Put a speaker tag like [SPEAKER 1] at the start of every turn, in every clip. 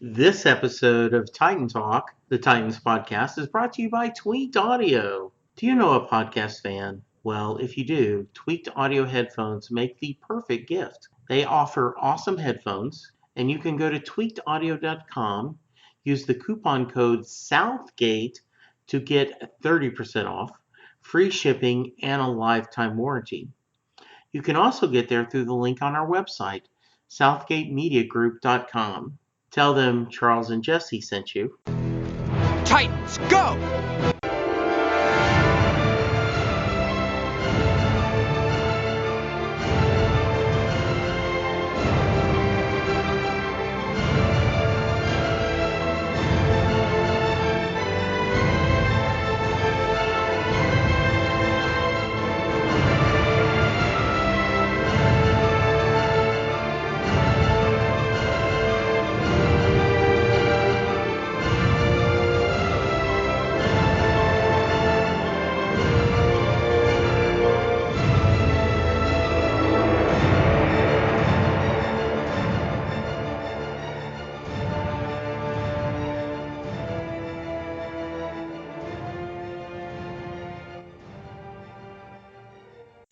[SPEAKER 1] This episode of Titan Talk, the Titans podcast, is brought to you by Tweaked Audio. Do you know a podcast fan? Well, if you do, Tweaked Audio headphones make the perfect gift. They offer awesome headphones, and you can go to tweakedaudio.com, use the coupon code SOUTHGATE to get 30% off, free shipping, and a lifetime warranty. You can also get there through the link on our website, southgatemediagroup.com. Tell them Charles and Jesse sent you.
[SPEAKER 2] Titans, go!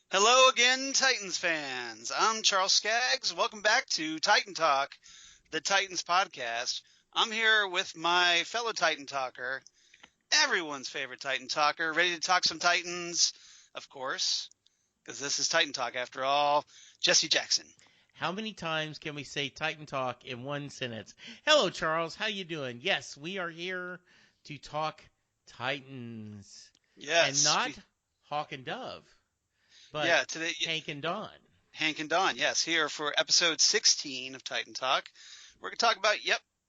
[SPEAKER 3] Hello again, Titans fans. I'm Charles Skaggs. Welcome back to Titan Talk, the Titans podcast. I'm here with my fellow Titan Talker, everyone's favorite Titan Talker, ready to talk some Titans, of course, because this is Titan Talk after all, Jesse Jackson.
[SPEAKER 4] How many times can we say Titan Talk in one sentence? Hello, Charles. How you doing? Yes, we are here to talk Titans.
[SPEAKER 3] Yes.
[SPEAKER 4] And not Hawk and Dove, but
[SPEAKER 3] yeah, today,
[SPEAKER 4] Hank and Dawn.
[SPEAKER 3] Hank and Dawn, yes, here for episode 16 of Titan Talk. We're going to talk about,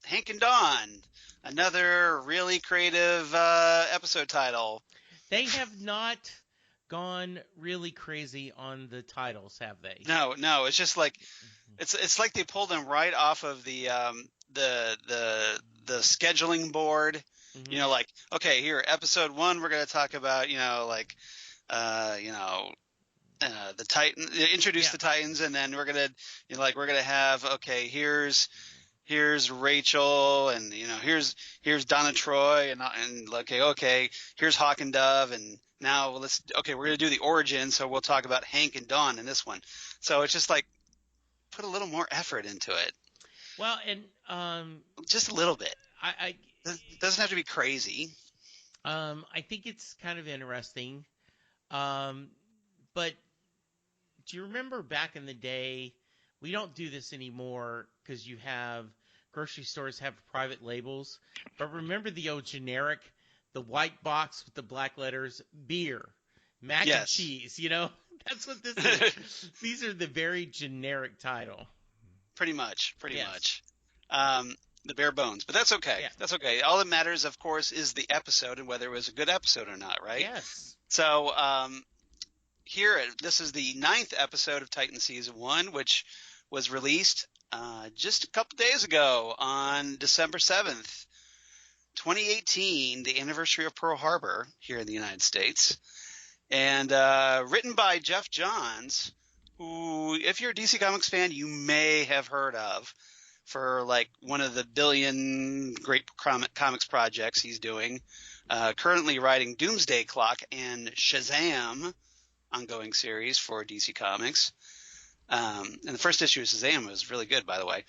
[SPEAKER 3] Hank and Dawn, another really creative episode title.
[SPEAKER 4] They have not gone really crazy on the titles, have they?
[SPEAKER 3] No, it's just like it's like they pulled them right off of the scheduling board.
[SPEAKER 4] Mhm.
[SPEAKER 3] You know, like, okay, here, episode 1, we're going to talk about, the Titan, introduce the Titans, and then we're gonna, we're gonna have, okay, here's Rachel, and here's Donna Troy, and okay, here's Hawk and Dove, and now we're gonna do the origin, so we'll talk about Hank and Dawn in this one. So it's just like put a little more effort into it.
[SPEAKER 4] Well, and
[SPEAKER 3] just a little bit.
[SPEAKER 4] It
[SPEAKER 3] doesn't have to be crazy.
[SPEAKER 4] I think it's kind of interesting, but do you remember back in the day? We don't do this anymore because you have grocery stores have private labels. But remember the old generic, the white box with the black letters, beer, mac and cheese. That's what this is. These are the very generic title.
[SPEAKER 3] Pretty much. The bare bones, but that's okay. Yeah. That's okay. All that matters, of course, is the episode and whether it was a good episode or not, right?
[SPEAKER 4] Yes.
[SPEAKER 3] So, this is the 9th episode of Titan Season 1, which was released just a couple days ago on December 7th, 2018, the anniversary of Pearl Harbor here in the United States. And written by Jeff Johns, who, if you're a DC Comics fan, you may have heard of for like one of the billion great comics projects he's doing. Currently writing Doomsday Clock and Shazam ongoing series for DC Comics. And the first issue of Shazam was really good, by the way.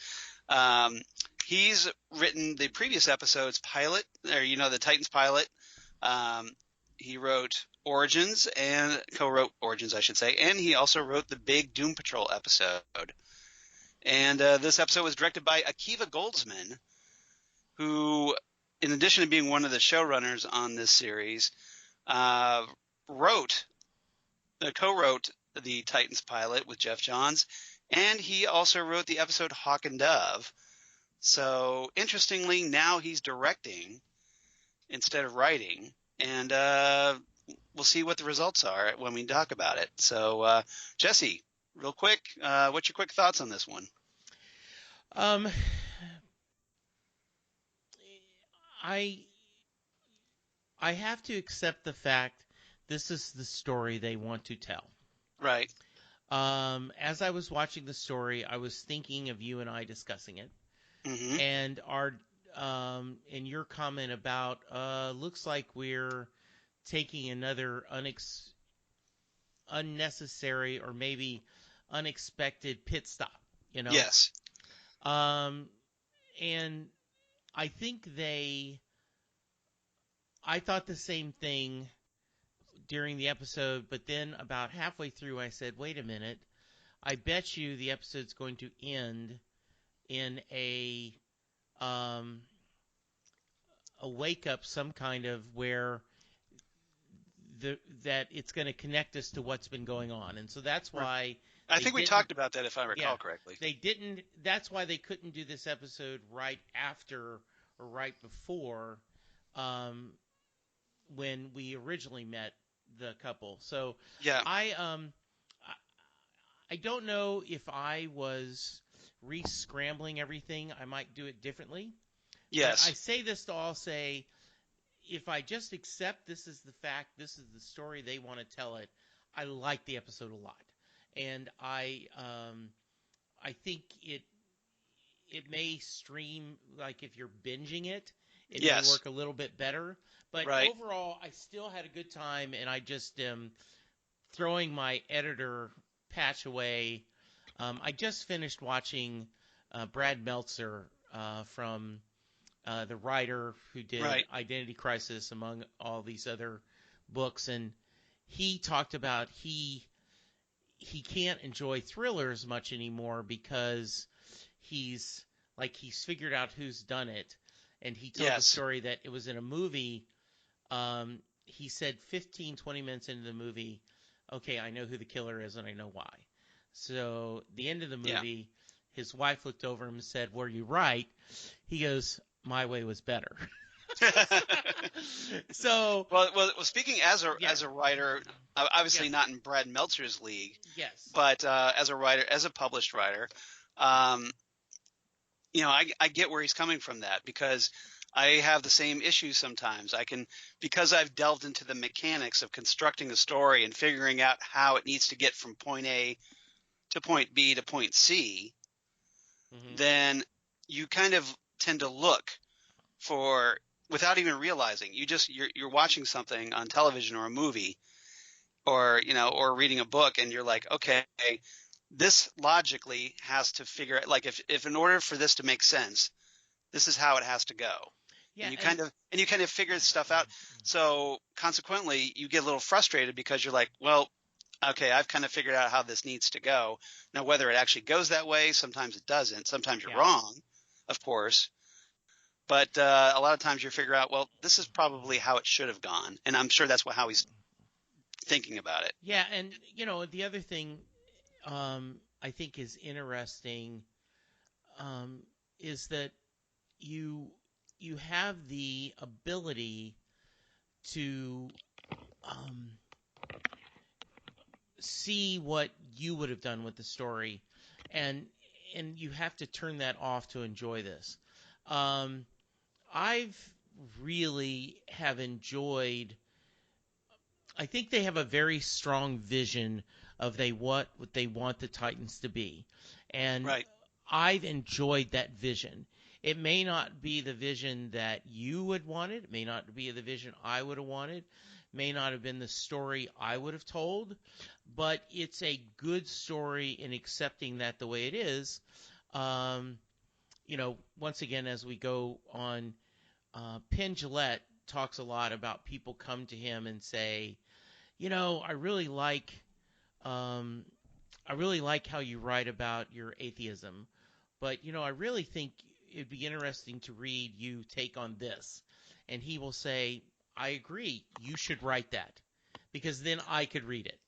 [SPEAKER 3] He's written the previous episode's pilot, or the Titans pilot. He wrote Origins and co-wrote Origins, I should say, and he also wrote the big Doom Patrol episode. And this episode was directed by Akiva Goldsman, who, in addition to being one of the showrunners on this series, co-wrote the Titans pilot with Jeff Johns, and he also wrote the episode Hawk and Dove. So, interestingly, now he's directing instead of writing, and we'll see what the results are when we talk about it. So, Jesse, real quick, what's your quick thoughts on this one?
[SPEAKER 4] I have to accept the fact this is the story they want to tell.
[SPEAKER 3] Right.
[SPEAKER 4] As I was watching the story, I was thinking of you and I discussing it.
[SPEAKER 3] Mm-hmm.
[SPEAKER 4] and in your comment about looks like we're taking another unnecessary or maybe unexpected pit stop, you know.
[SPEAKER 3] Yes.
[SPEAKER 4] Um, and I think I thought the same thing during the episode, but then about halfway through, I said, wait a minute. I bet you the episode's going to end in um, a wake up, some kind of where that it's going to connect us to what's been going on, and so that's
[SPEAKER 3] Right.
[SPEAKER 4] why
[SPEAKER 3] I
[SPEAKER 4] they
[SPEAKER 3] think we
[SPEAKER 4] didn't.
[SPEAKER 3] talked about that, if I
[SPEAKER 4] Yeah,
[SPEAKER 3] recall correctly.
[SPEAKER 4] they didn't. That's why they couldn't do this episode right after or right before um, when we originally met the couple. So
[SPEAKER 3] Yeah.
[SPEAKER 4] I don't know if I was re-scrambling everything. I might do it differently. But I
[SPEAKER 3] Yes.
[SPEAKER 4] say this to all say, if I just accept this is the fact, this is the story they want to tell it, I like the episode a lot, and I think it may stream like if you're binging it, it may
[SPEAKER 3] Yes.
[SPEAKER 4] work a little bit better. But
[SPEAKER 3] Right.
[SPEAKER 4] overall, I still had a good time, and I just am throwing my editor patch away. I just finished watching Brad Meltzer from the writer who did
[SPEAKER 3] Right.
[SPEAKER 4] Identity Crisis, among all these other books, and he talked about he can't enjoy thrillers much anymore because he's figured out who's done it, and he told the
[SPEAKER 3] Yes.
[SPEAKER 4] story that it was in a movie. He said 15, 20 minutes into the movie, okay, I know who the killer is and I know why. So the end of the
[SPEAKER 3] Yeah.
[SPEAKER 4] movie, his wife looked over him and said, "Were you right?" He goes, "My way was better." So
[SPEAKER 3] well, speaking
[SPEAKER 4] yeah,
[SPEAKER 3] as a writer, obviously
[SPEAKER 4] yes,
[SPEAKER 3] not in Brad Meltzer's league,
[SPEAKER 4] yes,
[SPEAKER 3] but as a writer, as a published writer, um, I get where he's coming from that, because I have the same issues sometimes. Because I've delved into the mechanics of constructing a story and figuring out how it needs to get from point A to point B to point C,
[SPEAKER 4] hmm
[SPEAKER 3] then you kind of tend to look for, without even realizing, you're watching something on television or a movie, or reading a book, and you're like, okay, this logically has to figure out, like, if in order for this to make sense, this is how it has to go.
[SPEAKER 4] yeah,
[SPEAKER 3] And
[SPEAKER 4] and
[SPEAKER 3] you kind of figure stuff out. So consequently, you get a little frustrated because you're like, well, okay, I've kind of figured out how this needs to go. Now, whether it actually goes that way, sometimes it doesn't. Sometimes you're
[SPEAKER 4] yeah.
[SPEAKER 3] wrong, of course. But a lot of times you figure out, well, this is probably how it should have gone. And I'm sure that's how he's thinking about it.
[SPEAKER 4] Yeah, and the other thing I think is interesting is that you you have the ability to um, see what you would have done with the story, and you have to turn that off to enjoy this. Um, I've really have enjoyed. I think they have a very strong vision of what they want the Titans to be, and
[SPEAKER 3] Right.
[SPEAKER 4] I've enjoyed that vision. It may not be the vision that you would want it. It may not be the vision I would have wanted. May not have been the story I would have told, but it's a good story in accepting that the way it is. Um, Once again, as we go on, Penn Jillette talks a lot about people come to him and say, I really um, I really like how you write about your atheism, but I really think it'd be interesting to read you take on this. And he will say, I agree, you should write that because then I could read it.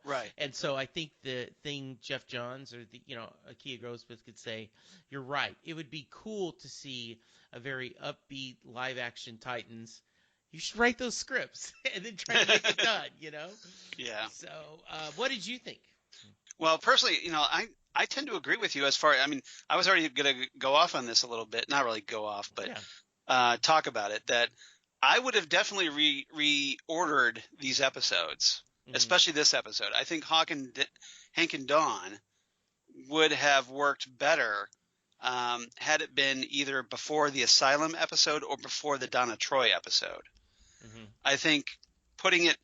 [SPEAKER 3] Right.
[SPEAKER 4] And so I think the thing Jeff Johns or Akia Grossmith could say, you're right. It would be cool to see a very upbeat live action Titans. You should write those scripts and then try to make it done.
[SPEAKER 3] Yeah.
[SPEAKER 4] So, what did you think?
[SPEAKER 3] Well, personally, I tend to agree with you I was already going to go off on this a little bit, not really go off, but
[SPEAKER 4] Yeah.
[SPEAKER 3] talk about it, that I would have definitely reordered these episodes,
[SPEAKER 4] Mhm.
[SPEAKER 3] especially this episode. I think Hank and Dawn would have worked better had it been either before the Asylum episode or before the Donna Troy episode.
[SPEAKER 4] Mm-hmm.
[SPEAKER 3] I think putting it,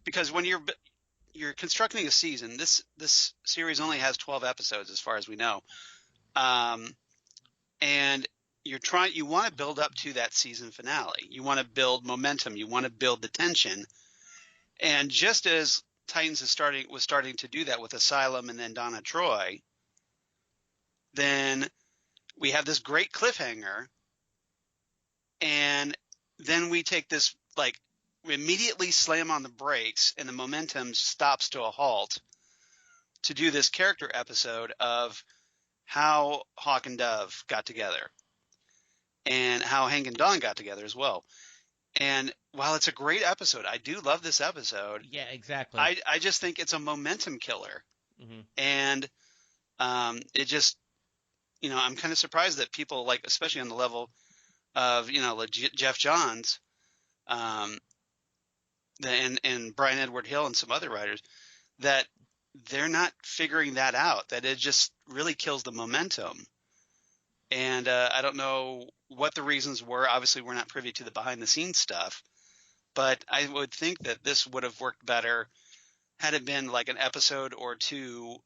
[SPEAKER 3] because when you're constructing a season, this series only has 12 episodes as far as we know, and you want to build up to that season finale. You want to build momentum. You want to build the tension. And just as Titans was starting to do that with Asylum and then Donna Troy, then we have this great cliffhanger, and then we take this, like, we immediately slam on the brakes and the momentum stops to a halt to do this character episode of how Hawk and Dove got together and how Hank and Dawn got together as well. And while it's a great episode, I do love this episode.
[SPEAKER 4] Yeah, exactly.
[SPEAKER 3] I just think it's a momentum killer.
[SPEAKER 4] Mm-hmm.
[SPEAKER 3] And it just, I'm kind of surprised that people, like, especially on the level of, like Jeff Johns, and Brian Edward Hill and some other writers, that they're not figuring that out, that it just really kills the momentum. And I don't know what the reasons were. Obviously, we're not privy to the behind-the-scenes stuff, but I would think that this would have worked better had it been like an episode or two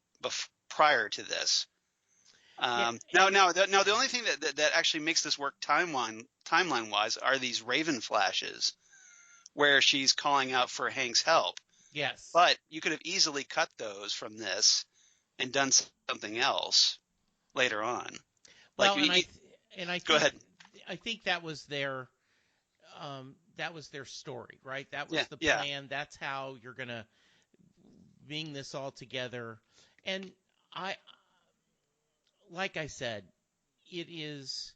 [SPEAKER 3] prior to this. Now, the only thing that actually makes this work timeline-wise are these Raven flashes where she's calling out for Hank's help.
[SPEAKER 4] Yes.
[SPEAKER 3] But you could have easily cut those from this and done something else later on.
[SPEAKER 4] Well,
[SPEAKER 3] like, go ahead.
[SPEAKER 4] I think that was their story, right? That was the plan.
[SPEAKER 3] Yeah.
[SPEAKER 4] That's how you're gonna bring this all together. And like I said, it is.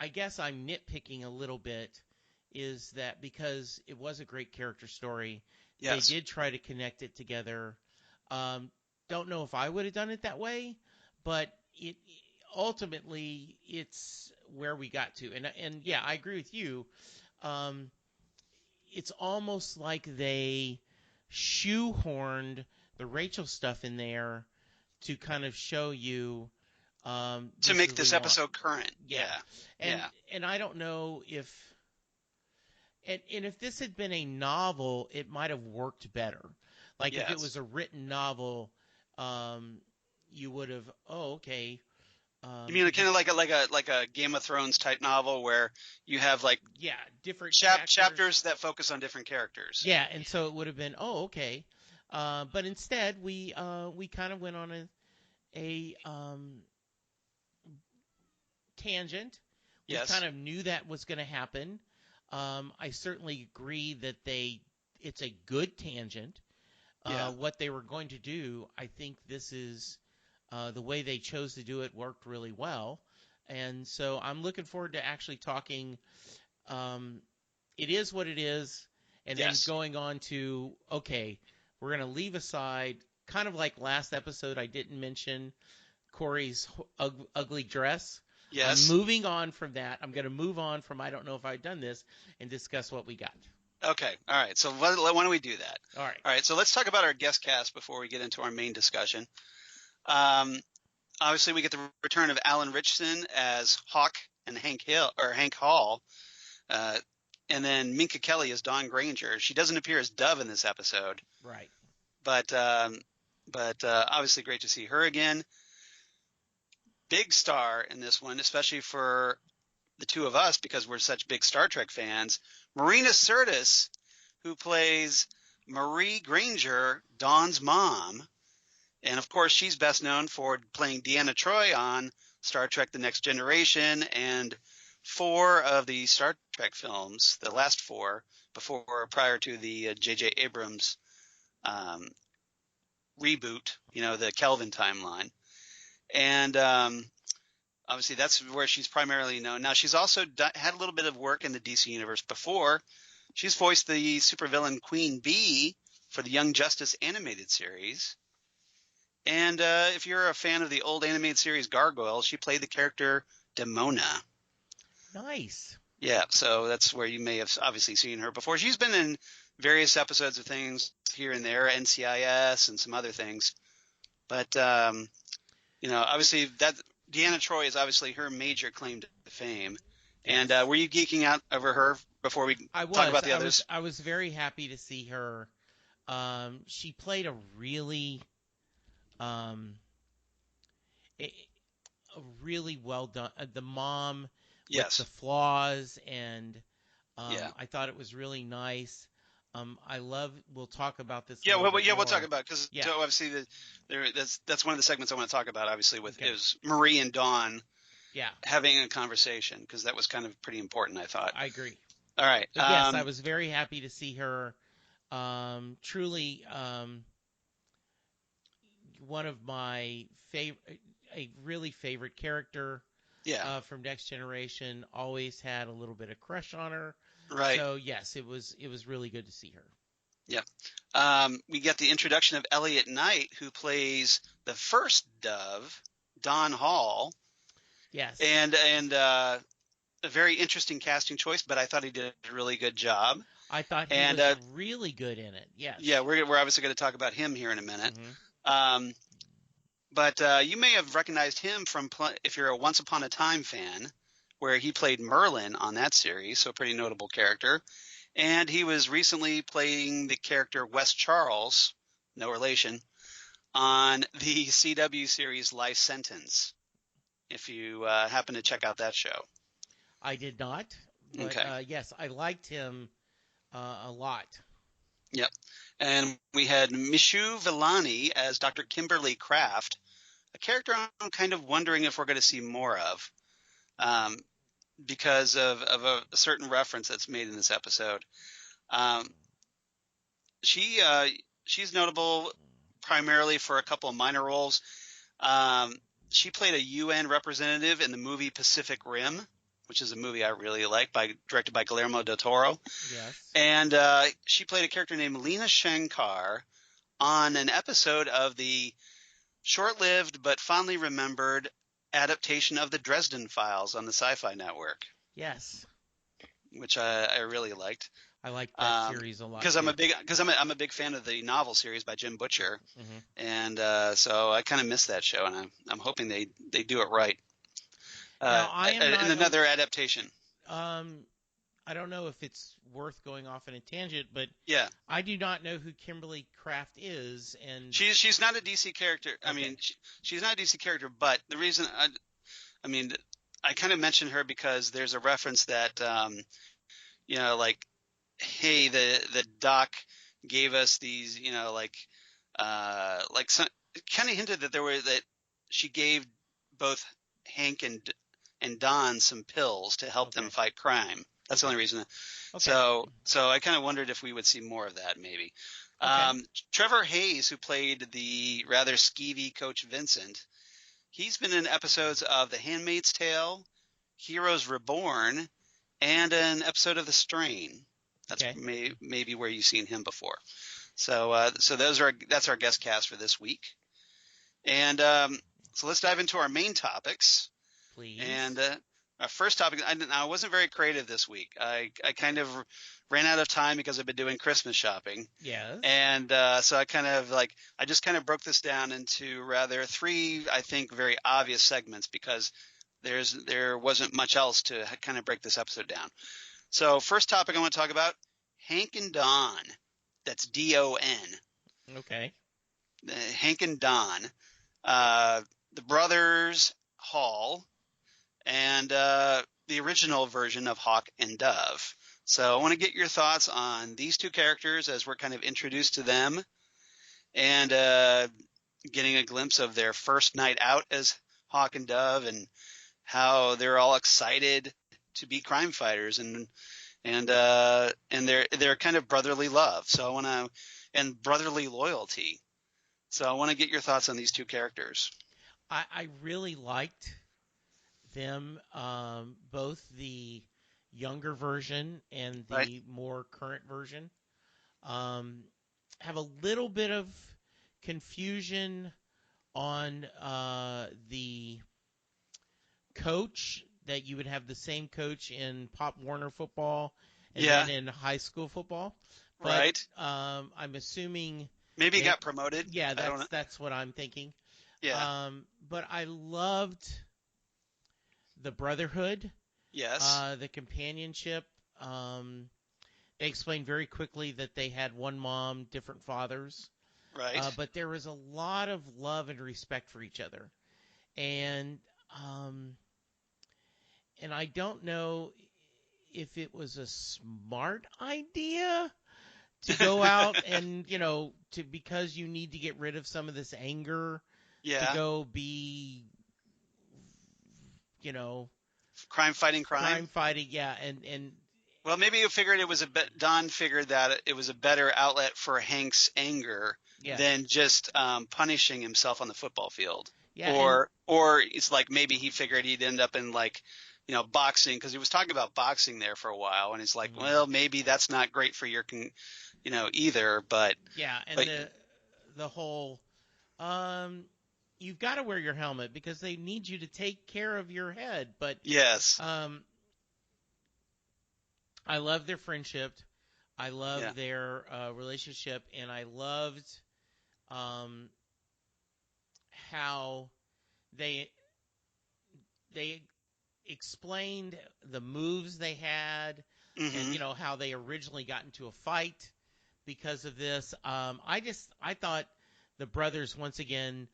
[SPEAKER 4] I guess I'm nitpicking a little bit. Is that because it was a great character story?
[SPEAKER 3] Yes.
[SPEAKER 4] They did try to connect it together. Don't know if I would have done it that way, but ultimately it's where we got to. And yeah, I agree with you. It's almost like they shoehorned the Rachel stuff in there to kind of show you
[SPEAKER 3] to make this episode current. Yeah.
[SPEAKER 4] And I don't know if and if this had been a novel, it might have worked better. Like if it was a written novel, you would have okay.
[SPEAKER 3] You mean kind of like a Game of Thrones type novel where you have
[SPEAKER 4] different
[SPEAKER 3] chapters that focus on different characters.
[SPEAKER 4] Yeah, and so it would have been okay. But instead we kind of went on a tangent. We kind of knew that was going to happen. I certainly agree that it's a good tangent. What they were going to do, I think this is the way they chose to do it worked really well. And so I'm looking forward to actually talking. It is what it is. And then going on to, okay, we're going to leave aside, kind of like last episode, I didn't mention Corey's ugly dress.
[SPEAKER 3] Yes.
[SPEAKER 4] I'm moving on from that. I'm going to move on from I don't know if I've done this and discuss what we got.
[SPEAKER 3] Okay. All right. So why don't we do that?
[SPEAKER 4] All
[SPEAKER 3] right. So let's talk about our guest cast before we get into our main discussion. Obviously, we get the return of Alan Ritchson as Hawk and Hank Hall, and then Minka Kelly as Dawn Granger. She doesn't appear as Dove in this episode,
[SPEAKER 4] right?
[SPEAKER 3] But obviously, great to see her again. Big star in this one, especially for the two of us because we're such big Star Trek fans. Marina Sirtis, who plays Marie Granger, Dawn's mom. And, of course, she's best known for playing Deanna Troi on Star Trek The Next Generation and 4 of the Star Trek films, the last 4, prior to the J.J. Abrams reboot, the Kelvin timeline. And obviously that's where she's primarily known. Now, she's also had a little bit of work in the DC universe before. She's voiced the supervillain Queen Bee for the Young Justice animated series. And if you're a fan of the old animated series Gargoyle, she played the character Demona.
[SPEAKER 4] Nice.
[SPEAKER 3] Yeah, so that's where you may have obviously seen her before. She's been in various episodes of things here and there, NCIS and some other things. But, obviously that Deanna Troi is obviously her major claim to fame.
[SPEAKER 4] Yes.
[SPEAKER 3] And were you geeking out over her before we talk about the others?
[SPEAKER 4] I was very happy to see her. She played a really, um, a, a really well done. The mom with the
[SPEAKER 3] Yes.
[SPEAKER 4] flaws, and
[SPEAKER 3] Yeah.
[SPEAKER 4] I thought it was really nice. I love. We'll talk about this a
[SPEAKER 3] Yeah,
[SPEAKER 4] little
[SPEAKER 3] well,
[SPEAKER 4] bit
[SPEAKER 3] yeah, we'll talk
[SPEAKER 4] more.
[SPEAKER 3] about because
[SPEAKER 4] Yeah.
[SPEAKER 3] obviously that's one of the segments I want to talk about. Obviously, with
[SPEAKER 4] Okay.
[SPEAKER 3] is Marie and Dawn
[SPEAKER 4] Yeah,
[SPEAKER 3] having a conversation because that was kind of pretty important, I thought.
[SPEAKER 4] I agree.
[SPEAKER 3] All right.
[SPEAKER 4] But yes, I was very happy to see her. Truly, one of my favorite, a really favorite character
[SPEAKER 3] Yeah.
[SPEAKER 4] from Next Generation. Always had a little bit of crush on her.
[SPEAKER 3] Right.
[SPEAKER 4] So yes, it was really good to see her.
[SPEAKER 3] Yeah. We get the introduction of Elliot Knight, who plays the first Dove, Don Hall,
[SPEAKER 4] Yes,
[SPEAKER 3] and a very interesting casting choice, but I thought he did a really good job.
[SPEAKER 4] I thought he
[SPEAKER 3] And
[SPEAKER 4] was really good in it. Yes.
[SPEAKER 3] yeah, we're obviously going to talk about him here in a minute.
[SPEAKER 4] Mm-hmm.
[SPEAKER 3] But you may have recognized him from if you're a Once Upon a Time fan, where he played Merlin on that series, so a pretty notable character. And he was recently playing the character Wes Charles, no relation, on the CW series Life Sentence, if you happen to check out that show.
[SPEAKER 4] I did not, but
[SPEAKER 3] Okay.
[SPEAKER 4] yes, I liked him a lot.
[SPEAKER 3] Yep. And we had Mishu Villani as Dr. Kimberly Kraft, a character I'm kind of wondering if we're going to see more of, because of a certain reference that's made in this episode. Um, she's notable primarily for a couple of minor roles. She played a UN representative in the movie Pacific Rim, which is a movie I really like, directed by Guillermo del Toro.
[SPEAKER 4] Yes.
[SPEAKER 3] And she played a character named Lena Shankar on an episode of the short-lived but fondly remembered adaptation of the Dresden Files on the Sci-Fi Network.
[SPEAKER 4] Yes.
[SPEAKER 3] Which I really liked.
[SPEAKER 4] I liked that series a lot
[SPEAKER 3] because I'm a big fan of the novel series by Jim Butcher,
[SPEAKER 4] mm-hmm.
[SPEAKER 3] and so I kind of miss that show, and I'm hoping they do it right.
[SPEAKER 4] Now, I am not
[SPEAKER 3] in another adaptation.
[SPEAKER 4] I don't know if it's worth going off on a tangent, but
[SPEAKER 3] yeah,
[SPEAKER 4] I do not know who Kimberly Kraft is, and
[SPEAKER 3] she's not a DC character.
[SPEAKER 4] Okay.
[SPEAKER 3] I mean, she's not a DC character, but the reason I kind of mentioned her because there's a reference that like, hey, the doc gave us these, some kind of hinted that that she gave both Hank and Don some pills to help them fight crime. That's the only reason.
[SPEAKER 4] Okay.
[SPEAKER 3] So I kind of wondered if we would see more of that maybe.
[SPEAKER 4] Okay.
[SPEAKER 3] Trevor Hayes, who played the rather skeevy Coach Vincent, he's been in episodes of The Handmaid's Tale, Heroes Reborn, and an episode of The Strain. That's maybe where you've seen him before. So that's our guest cast for this week. And so let's dive into our main topics.
[SPEAKER 4] Please.
[SPEAKER 3] And our first topic, I wasn't very creative this week. I kind of ran out of time because I've been doing Christmas shopping.
[SPEAKER 4] Yes.
[SPEAKER 3] And so I just kind of broke this down into rather three, I think, very obvious segments because there wasn't much else to kind of break this episode down. So first topic I want to talk about, Hank and Don. That's D-O-N.
[SPEAKER 4] Okay.
[SPEAKER 3] Hank and Don. The brothers Hall, and the original version of Hawk and Dove. So I want to get your thoughts on these two characters as we're kind of introduced to them and getting a glimpse of their first night out as Hawk and Dove and how they're all excited to be crime fighters and their kind of brotherly love. And brotherly loyalty. So I want to get your thoughts on these two characters.
[SPEAKER 4] I really liked them, both the younger version and the more current version. Have a little bit of confusion on the coach, that you would have the same coach in Pop Warner football and then in high school football. But, I'm assuming
[SPEAKER 3] maybe he got promoted.
[SPEAKER 4] Yeah, that's what I'm thinking.
[SPEAKER 3] Yeah.
[SPEAKER 4] But I loved the brotherhood,
[SPEAKER 3] Yes.
[SPEAKER 4] the companionship. They explained very quickly that they had one mom, different fathers,
[SPEAKER 3] Right.
[SPEAKER 4] but there was a lot of love and respect for each other. And um, and I don't know if it was a smart idea to go out and, to because you need to get rid of some of this anger to
[SPEAKER 3] Yeah.
[SPEAKER 4] go be, you know,
[SPEAKER 3] Crime fighting
[SPEAKER 4] crime
[SPEAKER 3] crime.
[SPEAKER 4] fighting. Yeah. And
[SPEAKER 3] Well, maybe you figured it was Don figured that it was a better outlet for Hank's anger
[SPEAKER 4] yes.
[SPEAKER 3] than just punishing himself on the football field.
[SPEAKER 4] Yeah. And
[SPEAKER 3] Or it's like maybe he figured he'd end up in like, boxing, because he was talking about boxing there for a while, and he's like,
[SPEAKER 4] mhm.
[SPEAKER 3] well, maybe that's not great for your, either, but
[SPEAKER 4] Yeah. And
[SPEAKER 3] but
[SPEAKER 4] the whole, um, you've got to wear your helmet because they need you to take care of your head. But,
[SPEAKER 3] yes,
[SPEAKER 4] um, I love their friendship. I
[SPEAKER 3] yeah,
[SPEAKER 4] love their relationship, and I loved um, how they they explained the moves they had, and
[SPEAKER 3] hmm
[SPEAKER 4] how they originally got into a fight because of this. I thought the brothers once again.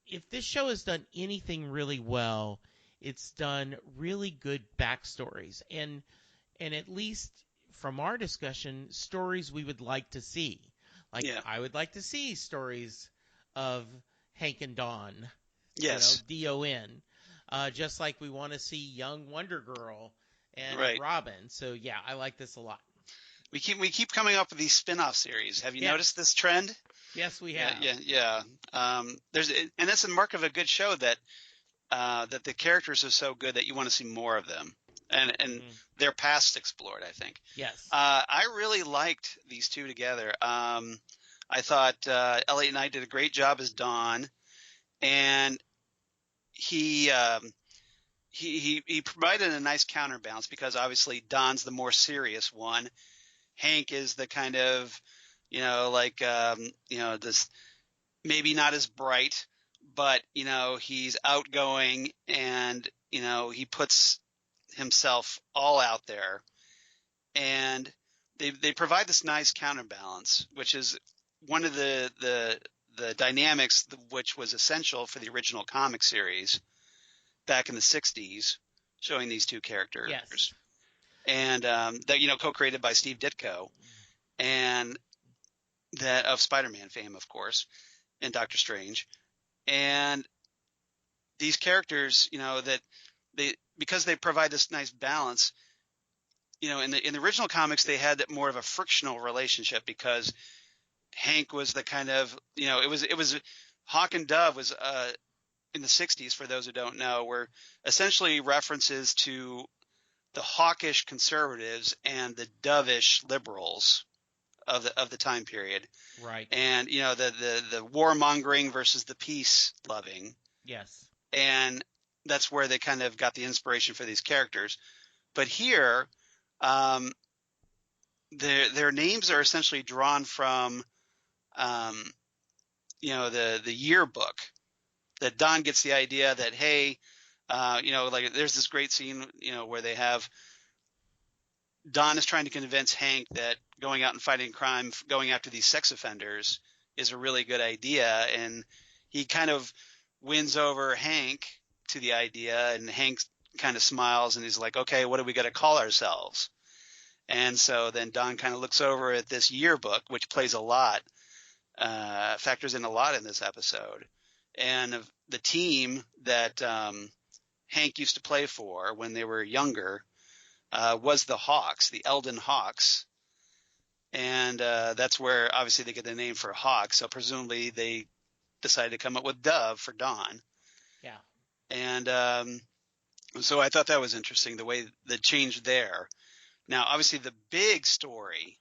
[SPEAKER 4] If this show has done anything really well, it's done really good backstories, and at least from our discussion, stories we would like to see. Like
[SPEAKER 3] yeah,
[SPEAKER 4] I would like to see stories of Hank and Don,
[SPEAKER 3] yes,
[SPEAKER 4] Don, just like we want to see young Wonder Girl and
[SPEAKER 3] right.
[SPEAKER 4] Robin. So yeah, I like this a lot.
[SPEAKER 3] We keep coming up with these spin-off series. Have you
[SPEAKER 4] Yeah,
[SPEAKER 3] noticed this trend?
[SPEAKER 4] yes, we
[SPEAKER 3] Yeah,
[SPEAKER 4] have.
[SPEAKER 3] yeah, yeah. And that's a mark of a good show that the characters are so good that you want to see more of them, and
[SPEAKER 4] Hmm.
[SPEAKER 3] their past explored, I think.
[SPEAKER 4] Yes,
[SPEAKER 3] I really liked these two together. I thought Elliot and I did a great job as Don, and he he provided a nice counterbalance because obviously Don's the more serious one. Hank is the kind of, like, this maybe not as bright, but he's outgoing, and he puts himself all out there, and they provide this nice counterbalance, which is one of the dynamics which was essential for the original comic series back in the 60s, showing these two characters,
[SPEAKER 4] yes,
[SPEAKER 3] and that co-created by Steve Ditko, and that of Spider-Man fame, of course, and Doctor Strange. And these characters, that they, because they provide this nice balance, in the original comics, they had more of a frictional relationship because Hank was the kind of, it was Hawk and Dove was in the 60s, for those who don't know, were essentially references to the hawkish conservatives and the dovish liberals of the time period.
[SPEAKER 4] right.
[SPEAKER 3] And the warmongering versus the peace loving,
[SPEAKER 4] Yes,
[SPEAKER 3] and that's where they kind of got the inspiration for these characters. But here, um, their names are essentially drawn from um, the yearbook. That Don gets the idea that, hey, like there's this great scene where they have Don is trying to convince Hank that going out and fighting crime, going after these sex offenders, is a really good idea, and he kind of wins over Hank to the idea, and Hank kind of smiles and he's like, okay, what are we going to call ourselves? And so then Don kind of looks over at this yearbook, which plays a lot, factors in a lot in this episode, and the team that Hank used to play for when they were younger was the Hawks, the Eldon Hawks. And that's where obviously they get the name for Hawk. So presumably they decided to come up with Dove for Dawn.
[SPEAKER 4] yeah,
[SPEAKER 3] And so I thought that was interesting, the way the change there. Now, obviously, the big story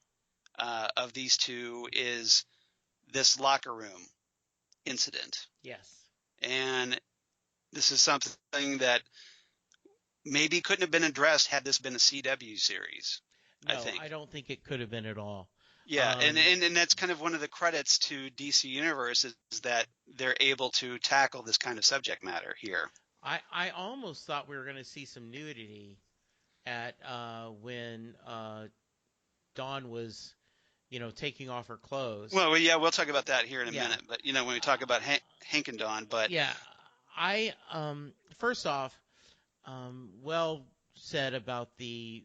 [SPEAKER 3] of these two is this locker room incident.
[SPEAKER 4] yes.
[SPEAKER 3] And this is something that maybe couldn't have been addressed had this been a CW series, I
[SPEAKER 4] No,
[SPEAKER 3] think.
[SPEAKER 4] I don't think it could have been at all.
[SPEAKER 3] Yeah, and,
[SPEAKER 4] Um,
[SPEAKER 3] and and that's kind of one of the credits to DC Universe is that they're able to tackle this kind of subject matter here.
[SPEAKER 4] I almost thought we were going to see some nudity at when Dawn was, taking off her clothes.
[SPEAKER 3] Well, yeah, we'll talk about that here in a
[SPEAKER 4] Yeah.
[SPEAKER 3] minute. But when we talk about Hank and Dawn, but
[SPEAKER 4] Yeah, I first off, well said about the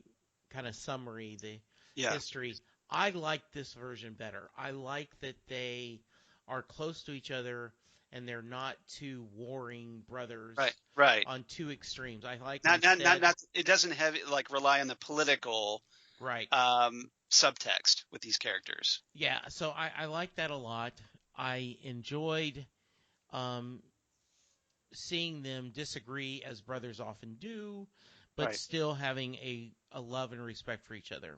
[SPEAKER 4] kind of summary, the
[SPEAKER 3] yeah,
[SPEAKER 4] history. I like this version better. I like that they are close to each other and they're not two warring brothers
[SPEAKER 3] right.
[SPEAKER 4] on two extremes. I like
[SPEAKER 3] Not. It doesn't have rely on the political
[SPEAKER 4] right.
[SPEAKER 3] subtext with these characters.
[SPEAKER 4] Yeah, so I like that a lot. I enjoyed um, seeing them disagree as brothers often do, but
[SPEAKER 3] Right.
[SPEAKER 4] still having a love and respect for each other.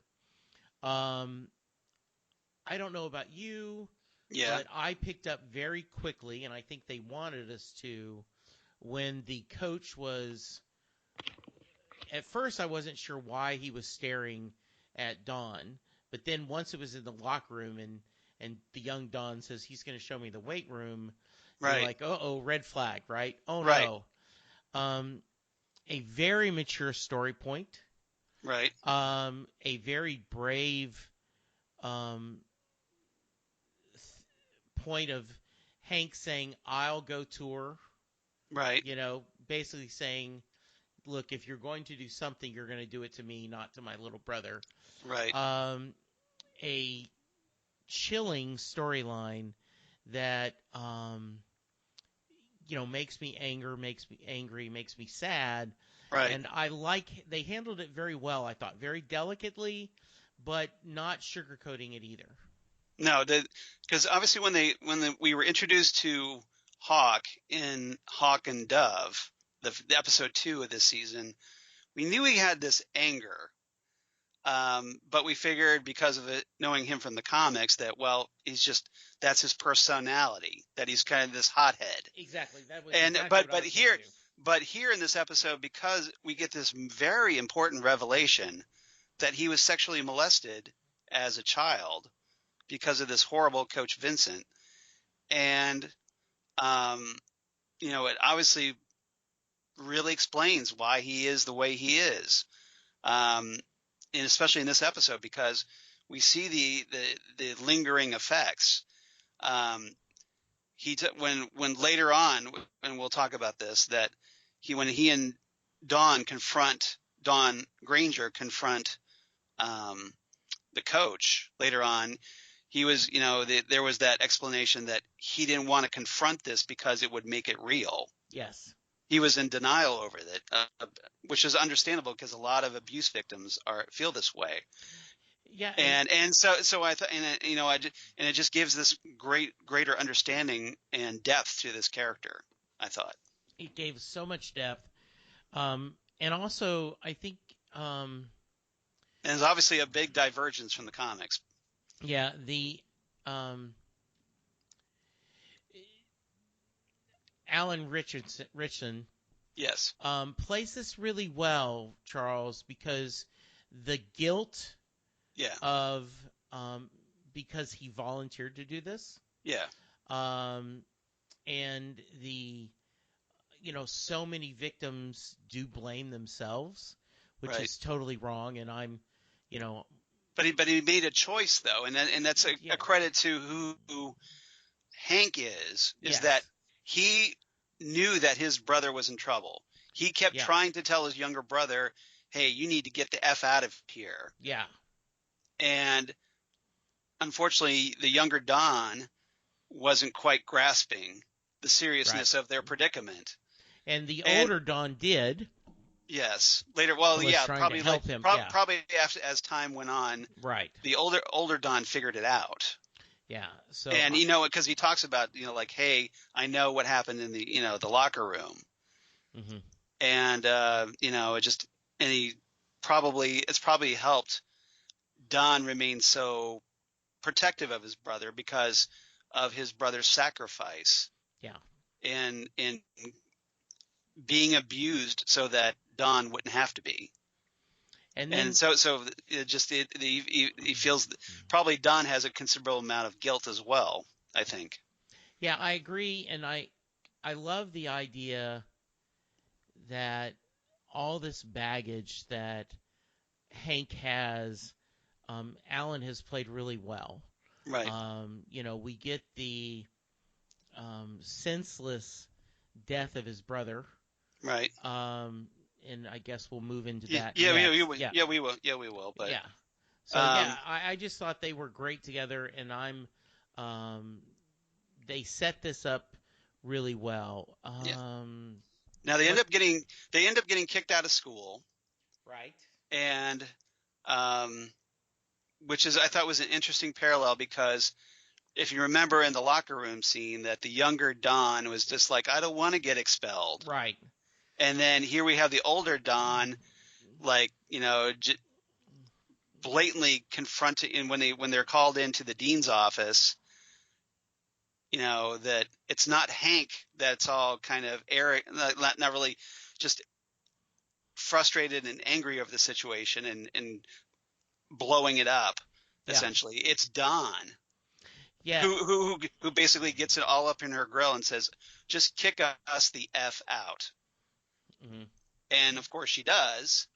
[SPEAKER 4] Um, I don't know about you,
[SPEAKER 3] Yeah.
[SPEAKER 4] but I picked up very quickly, and I think they wanted us to, when the coach was. At first, I wasn't sure why he was staring at Dawn, but then once it was in the locker room and the young Dawn says he's going to show me the weight room, you're
[SPEAKER 3] Right.
[SPEAKER 4] like, oh, red flag, right? Oh
[SPEAKER 3] Right.
[SPEAKER 4] no. A very mature story point.
[SPEAKER 3] Right.
[SPEAKER 4] A very brave point of Hank saying, I'll go to her.
[SPEAKER 3] Right.
[SPEAKER 4] Basically saying, look, if you're going to do something, you're going to do it to me, not to my little brother.
[SPEAKER 3] Right.
[SPEAKER 4] A chilling storyline that, makes me angry, makes me sad.
[SPEAKER 3] Right.
[SPEAKER 4] And they handled it very well, I thought, very delicately, but not sugarcoating it either.
[SPEAKER 3] No, because obviously when we were introduced to Hawk in Hawk and Dove, the episode 2 of this season, we knew he had this anger, but we figured because of it, knowing him from the comics, that that's his personality, that he's kind of this hothead.
[SPEAKER 4] Exactly. That was
[SPEAKER 3] And
[SPEAKER 4] exactly what I was
[SPEAKER 3] but here in this episode, because we get this very important revelation that he was sexually molested as a child because of this horrible Coach Vincent, and it obviously really explains why he is the way he is, and especially in this episode because we see the lingering effects. When later on, and we'll talk about this, that when he and Dawn Granger confront the coach later on, he was, there was that explanation that he didn't want to confront this because it would make it real.
[SPEAKER 4] Yes.
[SPEAKER 3] He was in denial over it, which is understandable because a lot of abuse victims feel this way.
[SPEAKER 4] Yeah.
[SPEAKER 3] And so I thought, and it just gives this greater understanding and depth to this character, I thought.
[SPEAKER 4] It gave so much depth. And also, I think.
[SPEAKER 3] And there's obviously a big divergence from the comics.
[SPEAKER 4] Yeah, Alan Ritchson
[SPEAKER 3] Yes.
[SPEAKER 4] plays this really well, Charles, because the guilt of because he volunteered to do this.
[SPEAKER 3] Yeah.
[SPEAKER 4] And so many victims do blame themselves, which is totally wrong. And I'm.
[SPEAKER 3] But he made a choice though, and that's a credit to who Hank is that he knew that his brother was in trouble. He kept trying to tell his younger brother, "Hey, you need to get the F out of here."
[SPEAKER 4] Yeah.
[SPEAKER 3] And unfortunately, the younger Don wasn't quite grasping the seriousness of their predicament.
[SPEAKER 4] And the older Don did.
[SPEAKER 3] Yes. Later, probably
[SPEAKER 4] help him.
[SPEAKER 3] Probably as time went on.
[SPEAKER 4] Right.
[SPEAKER 3] The older Don figured it out.
[SPEAKER 4] Yeah. So.
[SPEAKER 3] And because he talks about like, hey, I know what happened in the the locker room.
[SPEAKER 4] Mm-hmm.
[SPEAKER 3] And it's probably helped Don remain so protective of his brother because of his brother's sacrifice.
[SPEAKER 4] Yeah.
[SPEAKER 3] And being abused so that Don wouldn't have to be. And so it just he feels probably Don has a considerable amount of guilt as well, I think.
[SPEAKER 4] Yeah, I agree, and I love the idea that all this baggage that Hank has, Alan has played really well.
[SPEAKER 3] Right.
[SPEAKER 4] We get the senseless death of his brother.
[SPEAKER 3] Right.
[SPEAKER 4] And I guess we'll move into
[SPEAKER 3] Yeah.
[SPEAKER 4] that
[SPEAKER 3] Yeah.
[SPEAKER 4] next.
[SPEAKER 3] We will. Yeah. We will. Yeah. We will. But
[SPEAKER 4] Yeah. So
[SPEAKER 3] um,
[SPEAKER 4] I just thought they were great together, and they set this up really well.
[SPEAKER 3] yeah. Now they
[SPEAKER 4] What?
[SPEAKER 3] end up getting kicked out of school,
[SPEAKER 4] Right.
[SPEAKER 3] and um, which is I thought was an interesting parallel because if you remember in the locker room scene that the younger Don was just like, I don't want to get expelled.
[SPEAKER 4] Right.
[SPEAKER 3] And then here we have the older Don, like, blatantly confronting, and when they're called into the dean's office, that it's not Hank that's all kind of not really just frustrated and angry over the situation and blowing it up.
[SPEAKER 4] Yeah.
[SPEAKER 3] Essentially, it's Don.
[SPEAKER 4] Yeah.
[SPEAKER 3] Who basically gets it all up in her grill and says, just kick us the F out.
[SPEAKER 4] Mm-hmm.
[SPEAKER 3] And of course she does,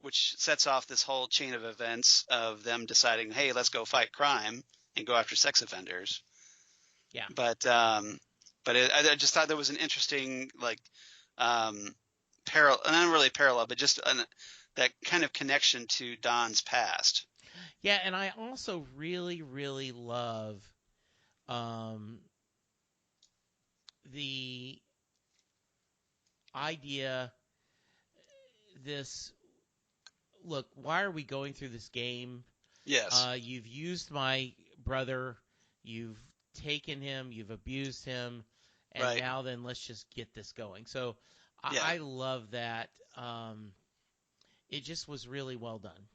[SPEAKER 3] which sets off this whole chain of events of them deciding, hey, let's go fight crime and go after sex offenders.
[SPEAKER 4] Yeah.
[SPEAKER 3] But I just thought there was an interesting, parallel, not really parallel, but just that kind of connection to Don's past.
[SPEAKER 4] Yeah, and I also really, really love the idea look, why are we going through this game?
[SPEAKER 3] Yes.
[SPEAKER 4] You've used my brother, you've taken him, you've abused him, and
[SPEAKER 3] Right.
[SPEAKER 4] now then let's just get this going. So
[SPEAKER 3] Yeah.
[SPEAKER 4] I love that. It just was really well done.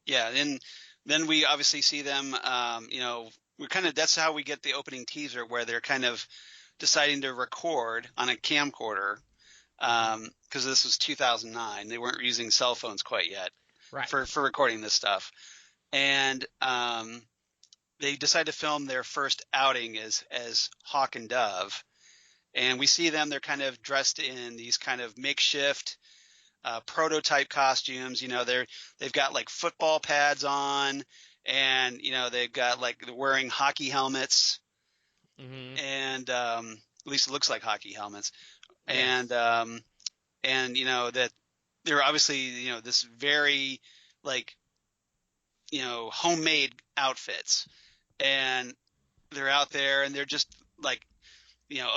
[SPEAKER 3] Yeah, and then we obviously see them, that's how we get the opening teaser where they're kind of deciding to record on a camcorder, because this was 2009. They weren't using cell phones quite yet
[SPEAKER 4] Right.
[SPEAKER 3] for recording this stuff. And they decide to film their first outing as Hawk and Dove. And we see them, they're kind of dressed in these kind of makeshift prototype costumes. They've got like football pads on, and they've got like wearing hockey helmets,
[SPEAKER 4] Mm-hmm.
[SPEAKER 3] and at least it looks like hockey helmets.
[SPEAKER 4] Yes.
[SPEAKER 3] And that they're obviously this very like homemade outfits, and they're out there and they're just like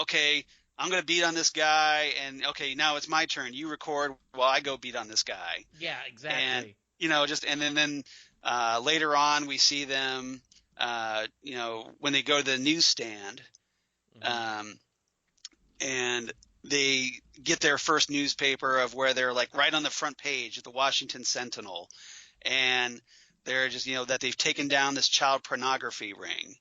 [SPEAKER 3] okay, I'm going to beat on this guy, and okay, now it's my turn. You record while I go beat on this guy.
[SPEAKER 4] Yeah, exactly.
[SPEAKER 3] And then later on we see them, when they go to the newsstand,
[SPEAKER 4] Mm-hmm.
[SPEAKER 3] and they get their first newspaper of where they're like right on the front page of the Washington Sentinel, and they're just that they've taken down this child pornography ring.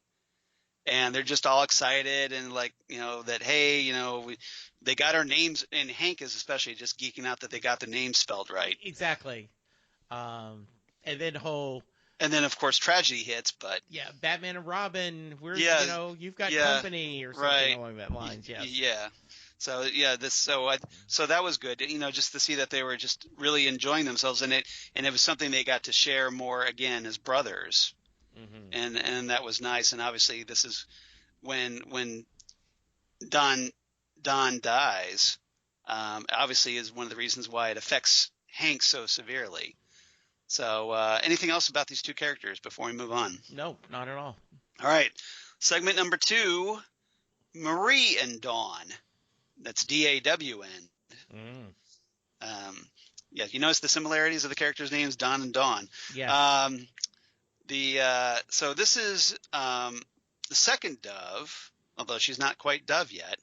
[SPEAKER 3] And they're just all excited and like, that, hey, they got our names, and Hank is especially just geeking out that they got the names spelled right.
[SPEAKER 4] Exactly. And then
[SPEAKER 3] of course tragedy hits, but
[SPEAKER 4] yeah, Batman and Robin, you've got
[SPEAKER 3] yeah,
[SPEAKER 4] company or something
[SPEAKER 3] right.
[SPEAKER 4] along that lines. Yes.
[SPEAKER 3] Yeah. So yeah, so that was good, just to see that they were just really enjoying themselves, and it was something they got to share more again as brothers.
[SPEAKER 4] Mm-hmm.
[SPEAKER 3] And that was nice. And obviously this is when Don dies, obviously is one of the reasons why it affects Hank so severely. So anything else about these two characters before we move on?
[SPEAKER 4] No, not at all.
[SPEAKER 3] All right. Segment number 2, Marie and Dawn. That's DAWN.
[SPEAKER 4] Mm.
[SPEAKER 3] Yeah, you notice the similarities of the characters' names, Don and Dawn.
[SPEAKER 4] Yes.
[SPEAKER 3] So this is the second Dove, although she's not quite Dove yet.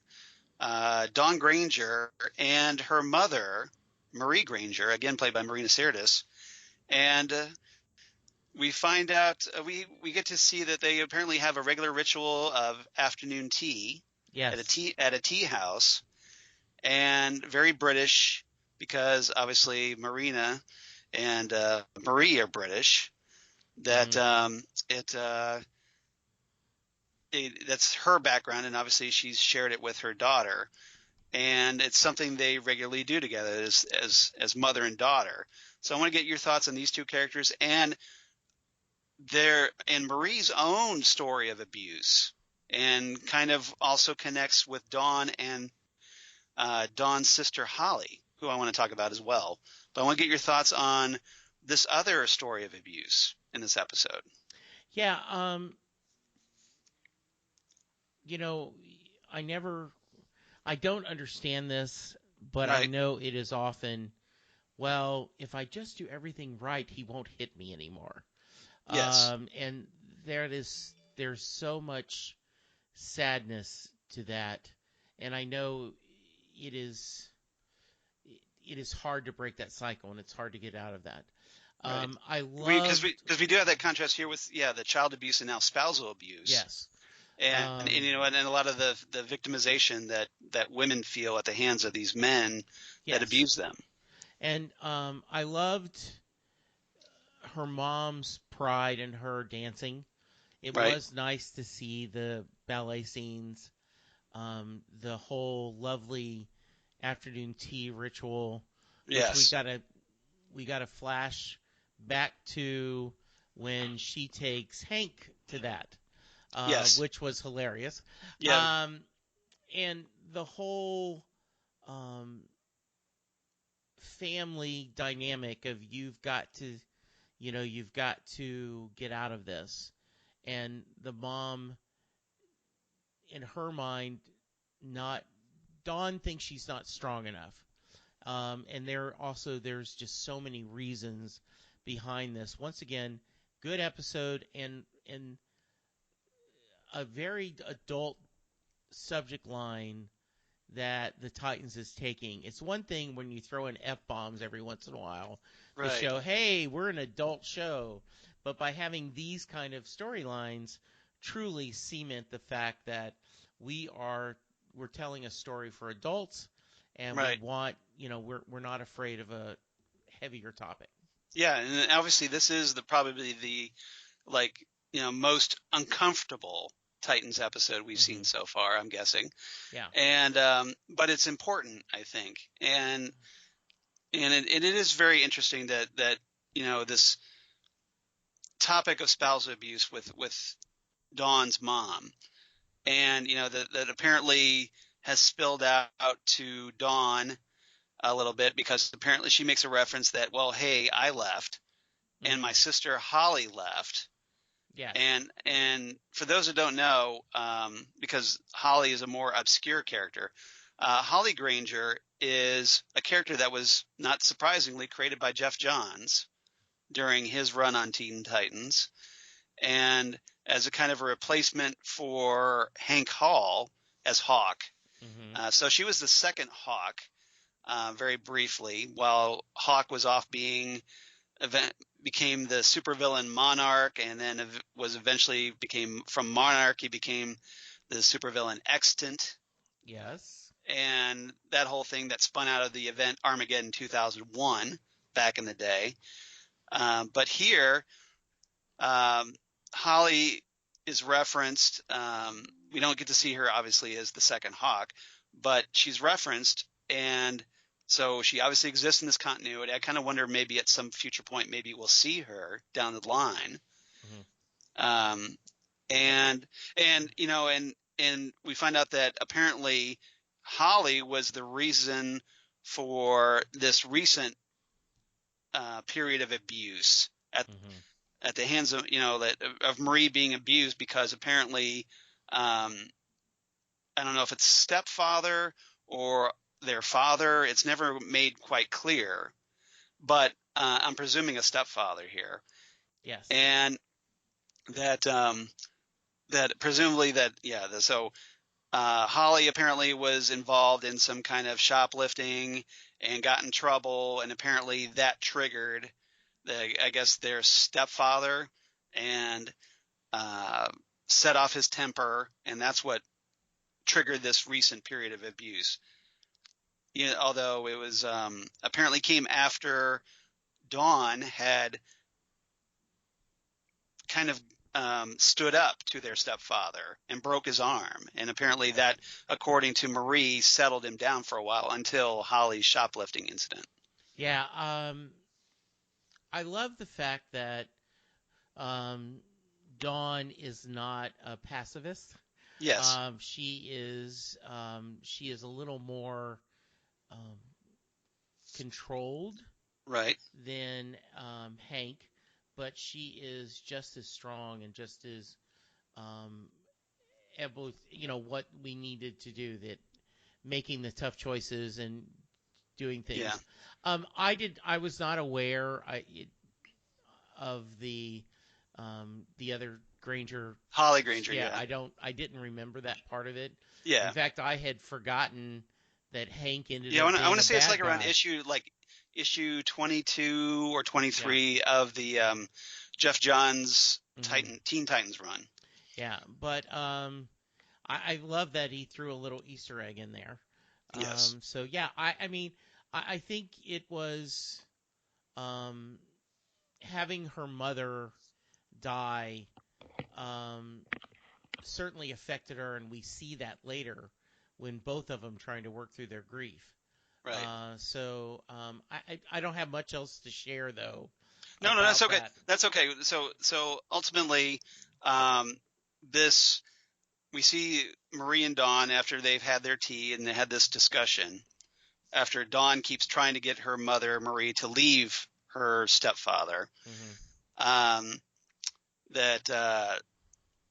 [SPEAKER 3] Dawn Granger and her mother, Marie Granger, again played by Marina Sirtis, and we find out we get to see that they apparently have a regular ritual of afternoon tea.
[SPEAKER 4] Yes.
[SPEAKER 3] At a tea house, and very British because obviously Marina and Marie are British. That that's her background, and obviously she's shared it with her daughter. and it's something they regularly do together as mother and daughter. So I want to get your thoughts on these two characters and Marie's own story of abuse, and kind of also connects with Dawn and Dawn's sister Holly, who I want to talk about as well. But I want to get your thoughts on this other story of abuse in this episode.
[SPEAKER 4] Yeah, you know, I don't understand this, but I
[SPEAKER 3] Right.
[SPEAKER 4] know it is often, well, if I just do everything right, he won't hit me anymore.
[SPEAKER 3] Yes.
[SPEAKER 4] And there's so much sadness to that, and I know it is it is hard to break that cycle, and it's hard to get out of that.
[SPEAKER 3] Right.
[SPEAKER 4] I
[SPEAKER 3] Because
[SPEAKER 4] love
[SPEAKER 3] we do have that contrast here with the child abuse and now spousal abuse.
[SPEAKER 4] yes,
[SPEAKER 3] And and a lot of the victimization that women feel at the hands of these men that
[SPEAKER 4] yes,
[SPEAKER 3] abuse them.
[SPEAKER 4] and I loved her mom's pride in her dancing. It
[SPEAKER 3] Right.
[SPEAKER 4] was nice to see the ballet scenes, the whole lovely afternoon tea ritual, which
[SPEAKER 3] Yes.
[SPEAKER 4] we got to flash back to when she takes Hank to that,
[SPEAKER 3] Yes.
[SPEAKER 4] which was hilarious.
[SPEAKER 3] Yeah.
[SPEAKER 4] And the whole um, family dynamic of you've got to get out of this, and the mom, in her mind, not Dawn thinks she's not strong enough. And there's just so many reasons behind this. Once again, good episode and a very adult subject line that the Titans is taking. It's one thing when you throw in F-bombs every once in a while to
[SPEAKER 3] Right.
[SPEAKER 4] show, hey, we're an adult show. But by having these kind of storylines truly cement the fact that we're telling a story for adults, and we
[SPEAKER 3] Right.
[SPEAKER 4] want, we're not afraid of a heavier topic.
[SPEAKER 3] Yeah, and obviously this is probably the like most uncomfortable Titans episode we've seen so far, I'm guessing.
[SPEAKER 4] Yeah.
[SPEAKER 3] And but it's important, I think, and it is very interesting that this topic of spousal abuse with Dawn's mom, and that apparently has spilled out to Dawn a little bit, because apparently she makes a reference that, well, hey, I left and my sister Holly left.
[SPEAKER 4] Yes.
[SPEAKER 3] And for those who don't know, because Holly is a more obscure character, Holly Granger is a character that was, not surprisingly, created by Jeff Johns during his run on Teen Titans, and as a kind of a replacement for Hank Hall as Hawk. So she was the second Hawk, very briefly, while Hawk was off became the supervillain Monarch, and then became the supervillain Extant.
[SPEAKER 4] Yes.
[SPEAKER 3] And that whole thing that spun out of the event Armageddon 2001 back in the day. But here, Holly is referenced. We don't get to see her, obviously, as the second Hawk, but she's referenced, and so she obviously exists in this continuity. I kind of wonder, maybe at some future point, maybe we'll see her down the line. And we find out that apparently Holly was the reason for this recent period of abuse at the hands of of Marie being abused, because apparently I don't know if it's stepfather or their father. It's never made quite clear, but I'm presuming a stepfather here.
[SPEAKER 4] Yes.
[SPEAKER 3] And that presumably Holly apparently was involved in some kind of shoplifting and got in trouble, and apparently that triggered I guess their stepfather, and set off his temper, and that's what triggered this recent period of abuse. Although it was apparently came after Dawn had kind of stood up to their stepfather and broke his arm. And apparently that, according to Marie, settled him down for a while until Holly's shoplifting incident.
[SPEAKER 4] Yeah, I love the fact that Dawn is not a pacifist.
[SPEAKER 3] Yes.
[SPEAKER 4] She is a little more um, controlled
[SPEAKER 3] Right.
[SPEAKER 4] than Hank, but she is just as strong and just as able, what we needed to do, that making the tough choices and doing things.
[SPEAKER 3] Yeah.
[SPEAKER 4] I was not aware of the other Granger.
[SPEAKER 3] Holly Granger.
[SPEAKER 4] Yeah,
[SPEAKER 3] Yeah.
[SPEAKER 4] I didn't remember that part of it.
[SPEAKER 3] Yeah.
[SPEAKER 4] In fact, I had forgotten that Hank ended
[SPEAKER 3] Yeah.
[SPEAKER 4] up
[SPEAKER 3] I
[SPEAKER 4] being
[SPEAKER 3] want
[SPEAKER 4] a
[SPEAKER 3] to say it's
[SPEAKER 4] bad
[SPEAKER 3] like around
[SPEAKER 4] guy.
[SPEAKER 3] issue 22 or 23 of the Jeff Johns
[SPEAKER 4] Mhm.
[SPEAKER 3] Teen Titans run.
[SPEAKER 4] Yeah, but I love that he threw a little Easter egg in there.
[SPEAKER 3] Yes.
[SPEAKER 4] So yeah, I mean, I think it was um, having her mother die certainly affected her, and we see that later when both of them trying to work through their grief.
[SPEAKER 3] Right.
[SPEAKER 4] I don't have much else to share though
[SPEAKER 3] No, that's
[SPEAKER 4] about
[SPEAKER 3] okay.
[SPEAKER 4] that.
[SPEAKER 3] That's okay. So ultimately, um, this we see Marie and Dawn after they've had their tea and they had this discussion. After Dawn keeps trying to get her mother Marie to leave her stepfather,
[SPEAKER 4] Hmm.
[SPEAKER 3] that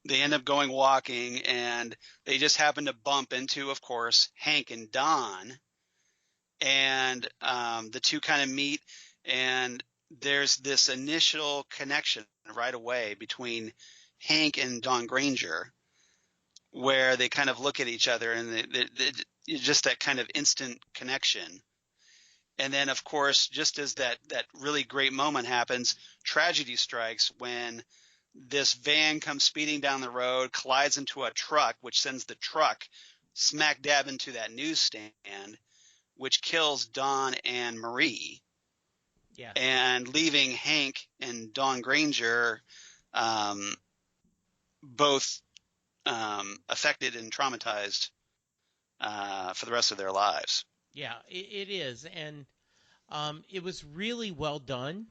[SPEAKER 3] they end up going walking, and they just happen to bump into, of course, Hank and Dawn, and the two kind of meet, and there's this initial connection right away between Hank and Dawn Granger, where they kind of look at each other, and just that kind of instant connection. And then, of course, just as that really great moment happens, tragedy strikes when this van comes speeding down the road, collides into a truck, which sends the truck smack dab into that newsstand, which kills Dawn and Marie,
[SPEAKER 4] Yes.
[SPEAKER 3] and leaving Hank and Dawn Granger both affected and traumatized for the rest of their lives.
[SPEAKER 4] Yeah, it is, and it was really well done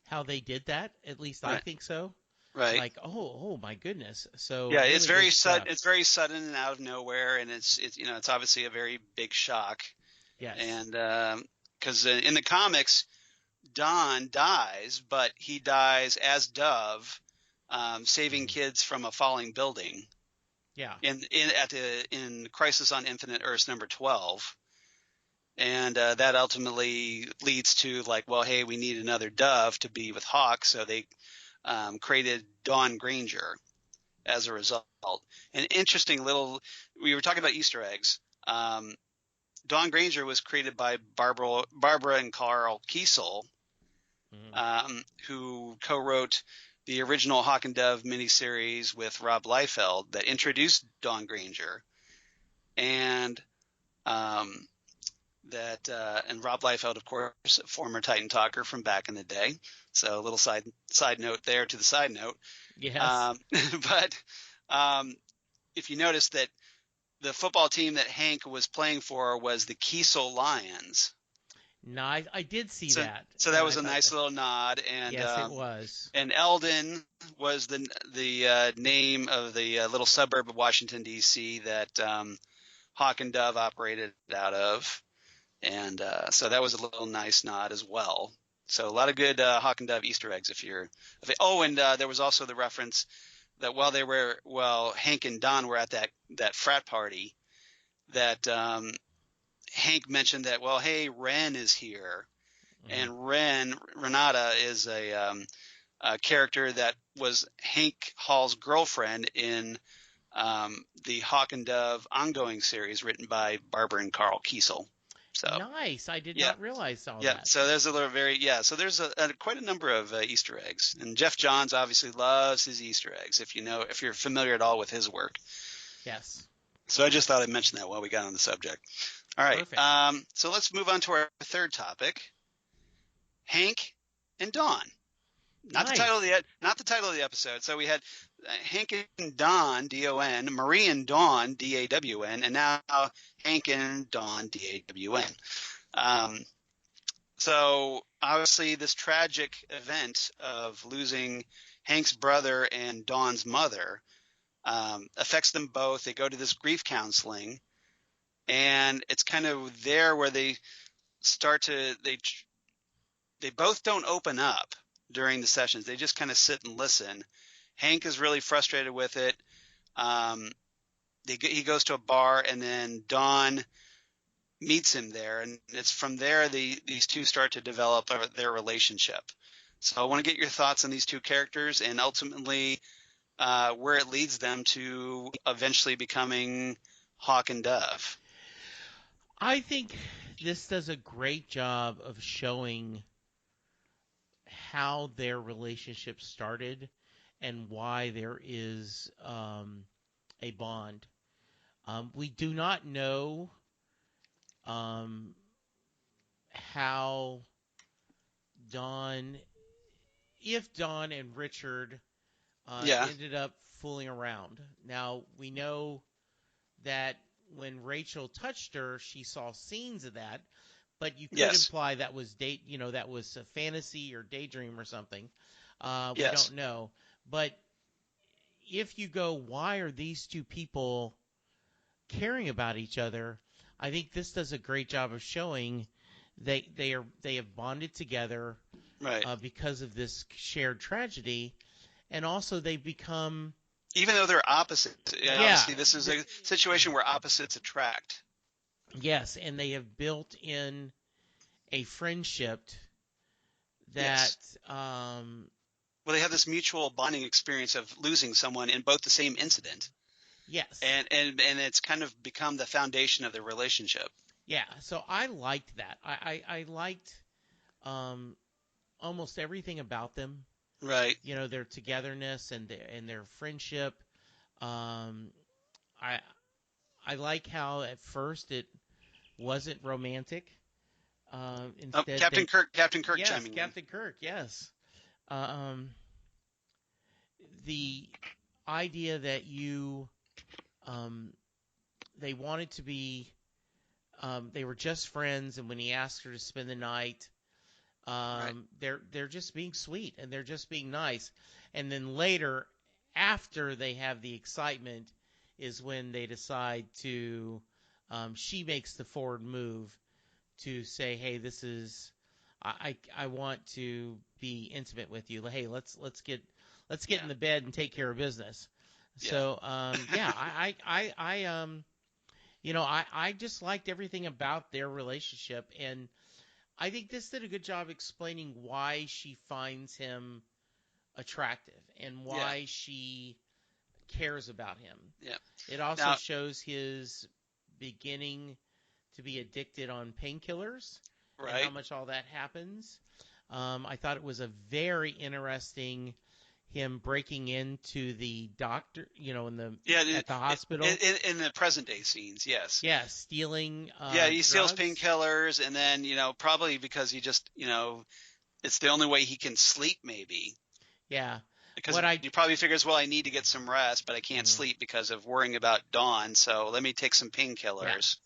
[SPEAKER 4] how they did that. At least I
[SPEAKER 3] Right.
[SPEAKER 4] think so.
[SPEAKER 3] Right.
[SPEAKER 4] Like, oh my goodness. So
[SPEAKER 3] Yeah,
[SPEAKER 4] really
[SPEAKER 3] it's very
[SPEAKER 4] good stuff.
[SPEAKER 3] It's very sudden and out of nowhere, and it's it's obviously a very big shock.
[SPEAKER 4] Yes.
[SPEAKER 3] And because in the comics, Don dies, but he dies as Dove, saving kids from a falling building.
[SPEAKER 4] Yeah.
[SPEAKER 3] In Crisis on Infinite Earths number 12. And that ultimately leads to like, well, hey, we need another Dove to be with Hawk, so they created Dawn Granger as a result. An interesting little, we were talking about Easter eggs. Dawn Granger was created by Barbara and Carl Kiesel, who co-wrote the original Hawk and Dove miniseries with Rob Liefeld that introduced Dawn Granger, and and Rob Liefeld, of course, a former Titan talker from back in the day. So a little side note there to the side note.
[SPEAKER 4] Yes.
[SPEAKER 3] But if you notice that the football team that Hank was playing for was the Kiesel Lions.
[SPEAKER 4] No, I did see that.
[SPEAKER 3] So that was a nice little nod. And
[SPEAKER 4] yes, it was.
[SPEAKER 3] And Eldon was the name of the little suburb of Washington, D.C. that Hawk and Dove operated out of. And so that was a little nice nod as well. So a lot of good Hawk and Dove Easter eggs and there was also the reference that while Hank and Don were at that frat party, that Hank mentioned that, well, hey, Ren is here. And Renata is a character that was Hank Hall's girlfriend in the Hawk and Dove ongoing series written by Barbara and Carl Kiesel. So
[SPEAKER 4] nice. I did not realize all that.
[SPEAKER 3] Yeah, so there's so there's quite a number of Easter eggs, and Jeff Johns obviously loves his Easter eggs. If you're familiar at all with his work.
[SPEAKER 4] Yes.
[SPEAKER 3] So I just thought I'd mention that while we got on the subject. All right.
[SPEAKER 4] Perfect.
[SPEAKER 3] So let's move on to our third topic: Hank and Dawn. Not the
[SPEAKER 4] Nice.
[SPEAKER 3] title of the episode. So we had Hank and Dawn, D-O-N, Marie and Dawn, D-A-W-N, and now Hank and Dawn, D-A-W-N. So obviously this tragic event of losing Hank's brother and Dawn's mother affects them both. They go to this grief counseling, and it's kind of there where they start to they both don't open up during the sessions. They just kind of sit and listen. Hank is really frustrated with it. He goes to a bar, and then Dawn meets him there, and it's from there these two start to develop their relationship. So I want to get your thoughts on these two characters, and ultimately where it leads them to eventually becoming Hawk and Dove.
[SPEAKER 4] I think this does a great job of showing how their relationship started and why there is a bond. We do not know how if Dawn and Richard ended up fooling around. Now, we know that when Rachel touched her, she saw scenes of that, but you could imply that was that was a fantasy or daydream or something. We don't know. But if you go, why are these two people caring about each other? I think this does a great job of showing they have bonded together because of this shared tragedy, and also they become,
[SPEAKER 3] even though they're opposites. Obviously, this is a situation where opposites attract.
[SPEAKER 4] Yes, and they have built in a friendship that.
[SPEAKER 3] Well, they have this mutual bonding experience of losing someone in both the same incident.
[SPEAKER 4] Yes.
[SPEAKER 3] And it's kind of become the foundation of their relationship.
[SPEAKER 4] Yeah, so I liked that. I liked almost everything about them.
[SPEAKER 3] Right.
[SPEAKER 4] Their togetherness and their friendship. I like how at first it wasn't romantic. Instead,
[SPEAKER 3] Captain Kirk
[SPEAKER 4] yes,
[SPEAKER 3] chiming in.
[SPEAKER 4] Captain Kirk, yes. The idea that they wanted to be, they were just friends, and when he asked her to spend the night, they're just being sweet and they're just being nice. And then later, after they have the excitement, is when they decide to, she makes the forward move to say, hey, this is, I want to be intimate with you. Hey, let's get in the bed and take care of business. Yeah. So, I just liked everything about their relationship, and I think this did a good job explaining why she finds him attractive and why she cares about him. Yeah. It also shows his beginning to be addicted on painkillers, and how much all that happens. I thought it was a very interesting him breaking into the doctor, at the hospital.
[SPEAKER 3] In the present day scenes, yes.
[SPEAKER 4] Yeah, stealing
[SPEAKER 3] he steals painkillers, and then, probably because he just, it's the only way he can sleep, maybe.
[SPEAKER 4] Yeah.
[SPEAKER 3] Because he probably figures, well, I need to get some rest, but I can't sleep because of worrying about Dawn, so let me take some painkillers.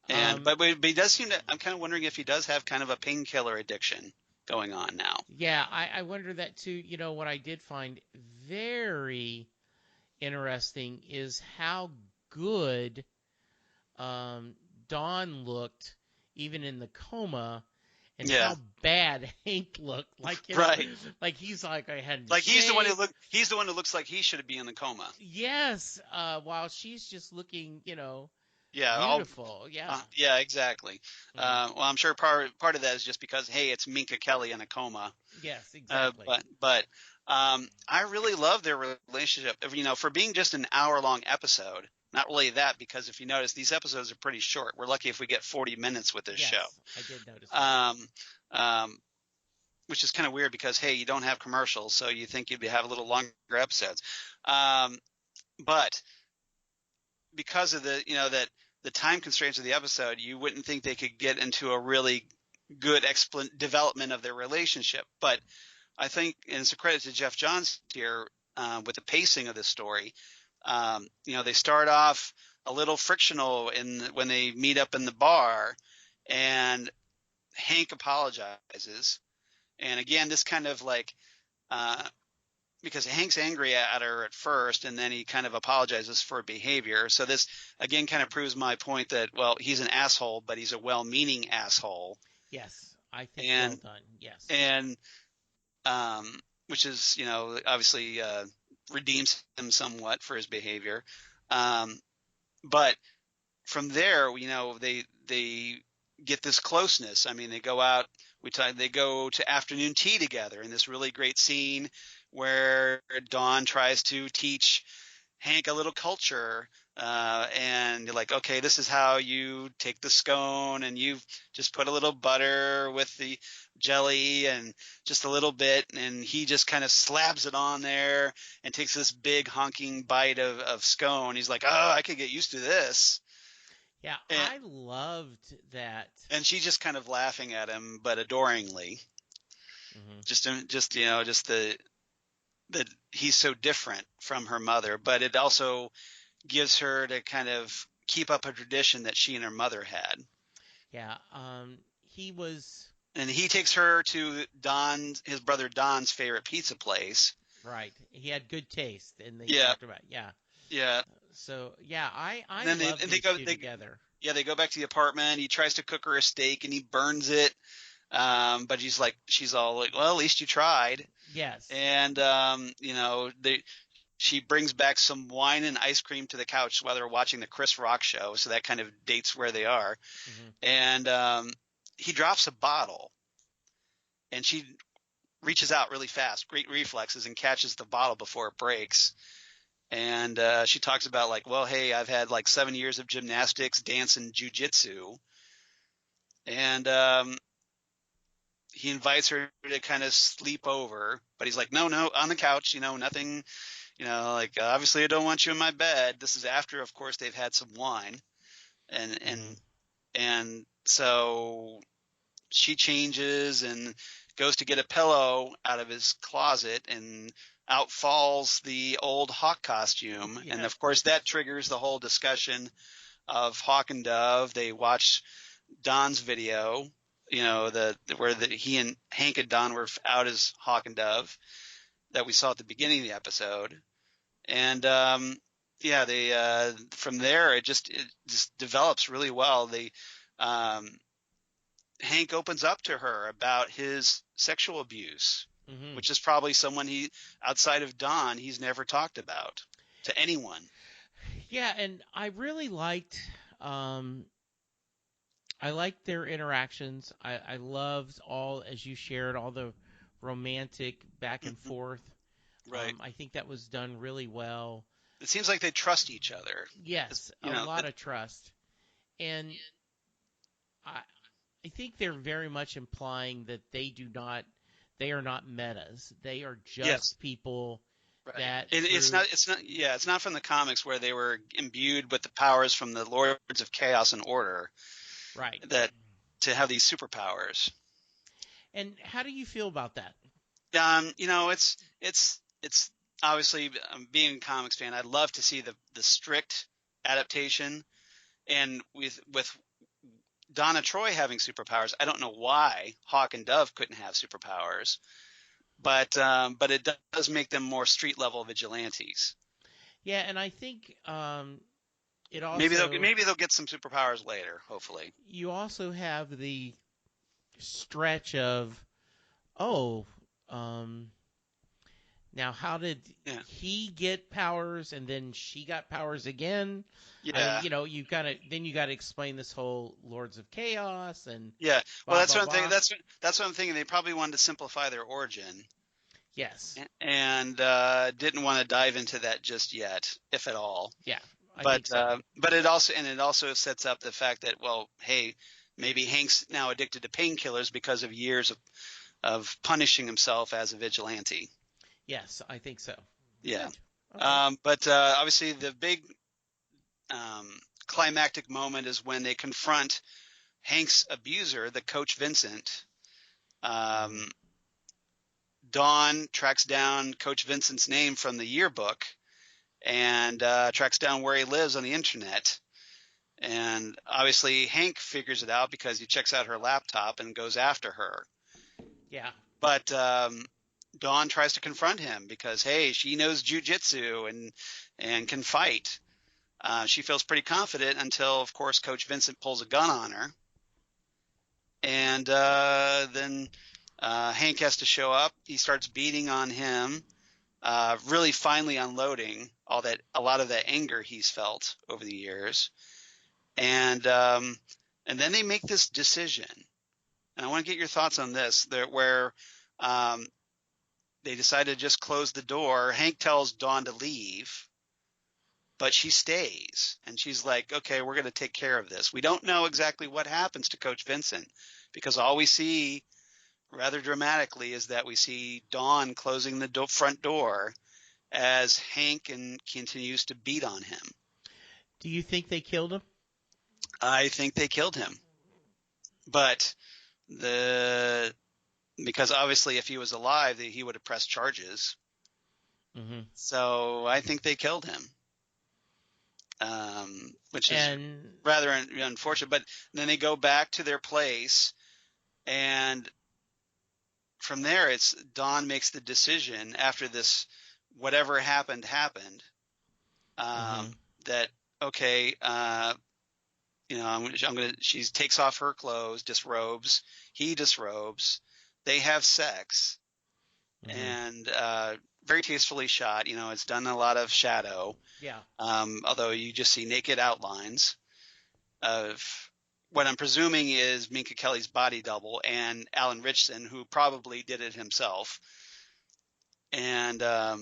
[SPEAKER 3] Yeah. But he does seem to, I'm kind of wondering if he does have kind of a painkiller addiction going on now.
[SPEAKER 4] Yeah, I wonder that too. What I did find very interesting is how good Dawn looked even in the coma, and how bad Hank looked. Like like he's like, I had
[SPEAKER 3] like he's the one who looks like he should be in the coma.
[SPEAKER 4] Yes, while she's just looking,
[SPEAKER 3] Yeah,
[SPEAKER 4] beautiful.
[SPEAKER 3] Yeah, exactly.
[SPEAKER 4] Mm-hmm.
[SPEAKER 3] Well, I'm sure part of that is just because, hey, it's Minka Kelly in a coma.
[SPEAKER 4] Yes, exactly.
[SPEAKER 3] But I really love their relationship. For being just an hour-long episode. Not really that, because if you notice, these episodes are pretty short. We're lucky if we get 40 minutes with this show.
[SPEAKER 4] I did notice that.
[SPEAKER 3] Which is kind of weird because, hey, you don't have commercials, so you think you'd have a little longer episodes. But because of the time constraints of the episode, you wouldn't think they could get into a really good development of their relationship. But I think, and it's a credit to Jeff Johns here with the pacing of this story. They start off a little frictional when they meet up in the bar, and Hank apologizes. And again, this kind of like because Hank's angry at her at first, and then he kind of apologizes for behavior. So this again kind of proves my point that, well, he's an asshole, but he's a well-meaning asshole.
[SPEAKER 4] Yes, I think well done. Yes,
[SPEAKER 3] and which is obviously redeems him somewhat for his behavior. But from there, they get this closeness. I mean, they go out. They go to afternoon tea together in this really great scene where Dawn tries to teach Hank a little culture, and you're like, okay, this is how you take the scone, and you just put a little butter with the jelly and just a little bit, and he just kind of slabs it on there and takes this big honking bite of scone. He's like, oh, I could get used to this.
[SPEAKER 4] Yeah, I loved that.
[SPEAKER 3] And she's just kind of laughing at him, but adoringly. Mm-hmm. Just that he's so different from her mother, but it also gives her to kind of keep up a tradition that she and her mother had.
[SPEAKER 4] Yeah,
[SPEAKER 3] and he takes her to his brother Don's favorite pizza place.
[SPEAKER 4] Right. He had good taste, and they talked about
[SPEAKER 3] Yeah.
[SPEAKER 4] So I love these two together.
[SPEAKER 3] Yeah, they go back to the apartment. He tries to cook her a steak, and he burns it. But she's all like, well, at least you tried.
[SPEAKER 4] Yes.
[SPEAKER 3] And she brings back some wine and ice cream to the couch while they're watching the Chris Rock show. So that kind of dates where they are. Mm-hmm. And he drops a bottle, and she reaches out really fast, great reflexes, and catches the bottle before it breaks. And she talks about like, well, hey, I've had like 7 years of gymnastics, dance, and jujitsu. And he invites her to kind of sleep over, but he's like, no, on the couch, nothing, like, obviously I don't want you in my bed. This is after, of course, they've had some wine. And so she changes and goes to get a pillow out of his closet, and out falls the old Hawk costume. Yeah. And of course that triggers the whole discussion of Hawk and Dove. They watch Don's video, where he and Hank and Don were out as Hawk and Dove that we saw at the beginning of the episode. And they from there it just develops really well. Hank opens up to her about his sexual abuse, mm-hmm. which is probably someone outside of Don, he's never talked about to anyone.
[SPEAKER 4] Yeah, and I really liked their interactions. I loved all, as you shared, all the romantic back and forth.
[SPEAKER 3] Right.
[SPEAKER 4] I think that was done really well.
[SPEAKER 3] It seems like they trust each other.
[SPEAKER 4] Yes, a lot of trust. And I think they're very much implying that they are not metas. They are just people that
[SPEAKER 3] it's not from the comics where they were imbued with the powers from the Lords of Chaos and Order.
[SPEAKER 4] Right.
[SPEAKER 3] That to have these superpowers.
[SPEAKER 4] And how do you feel about that?
[SPEAKER 3] It's obviously, being a comics fan, I'd love to see the strict adaptation, and with Donna Troy having superpowers, I don't know why Hawk and Dove couldn't have superpowers, but it does make them more street level vigilantes.
[SPEAKER 4] Yeah, and I think it also
[SPEAKER 3] maybe they'll get some superpowers later. Hopefully,
[SPEAKER 4] you also have the stretch of now how did he get powers and then she got powers again?
[SPEAKER 3] Yeah,
[SPEAKER 4] you got to explain this whole Lords of Chaos and
[SPEAKER 3] that's what I'm thinking. That's what I'm thinking. They probably wanted to simplify their origin.
[SPEAKER 4] Yes,
[SPEAKER 3] and didn't want to dive into that just yet, if at all.
[SPEAKER 4] Yeah,
[SPEAKER 3] but it also sets up the fact that, well, hey, maybe Hank's now addicted to painkillers because of years of punishing himself as a vigilante.
[SPEAKER 4] Yes, I think so.
[SPEAKER 3] Yeah. Okay. But obviously the big climactic moment is when they confront Hank's abuser, the Coach Vincent. Dawn tracks down Coach Vincent's name from the yearbook and tracks down where he lives on the internet. And obviously Hank figures it out because he checks out her laptop and goes after her.
[SPEAKER 4] Yeah.
[SPEAKER 3] But Dawn tries to confront him because, hey, she knows jujitsu and can fight. She feels pretty confident until, of course, Coach Vincent pulls a gun on her. And then Hank has to show up. He starts beating on him, really finally unloading a lot of that anger he's felt over the years. And then they make this decision. And I want to get your thoughts on this, where they decide to just close the door. Hank tells Dawn to leave, but she stays. And she's like, okay, we're going to take care of this. We don't know exactly what happens to Coach Vincent because all we see rather dramatically is that we see Dawn closing the front door as Hank continues to beat on him.
[SPEAKER 4] Do you think they killed him?
[SPEAKER 3] I think they killed him. But because obviously if he was alive, he would have pressed charges.
[SPEAKER 4] Mm-hmm.
[SPEAKER 3] So I think they killed him, which is rather unfortunate. But then they go back to their place, and from there, it's Dawn makes the decision after this, whatever happened, that, okay, she takes off her clothes, disrobes, he disrobes, they have sex, and very tastefully shot. It's done a lot of shadow.
[SPEAKER 4] Yeah.
[SPEAKER 3] Although you just see naked outlines of what I'm presuming is Minka Kelly's body double and Alan Ritchson, who probably did it himself. And that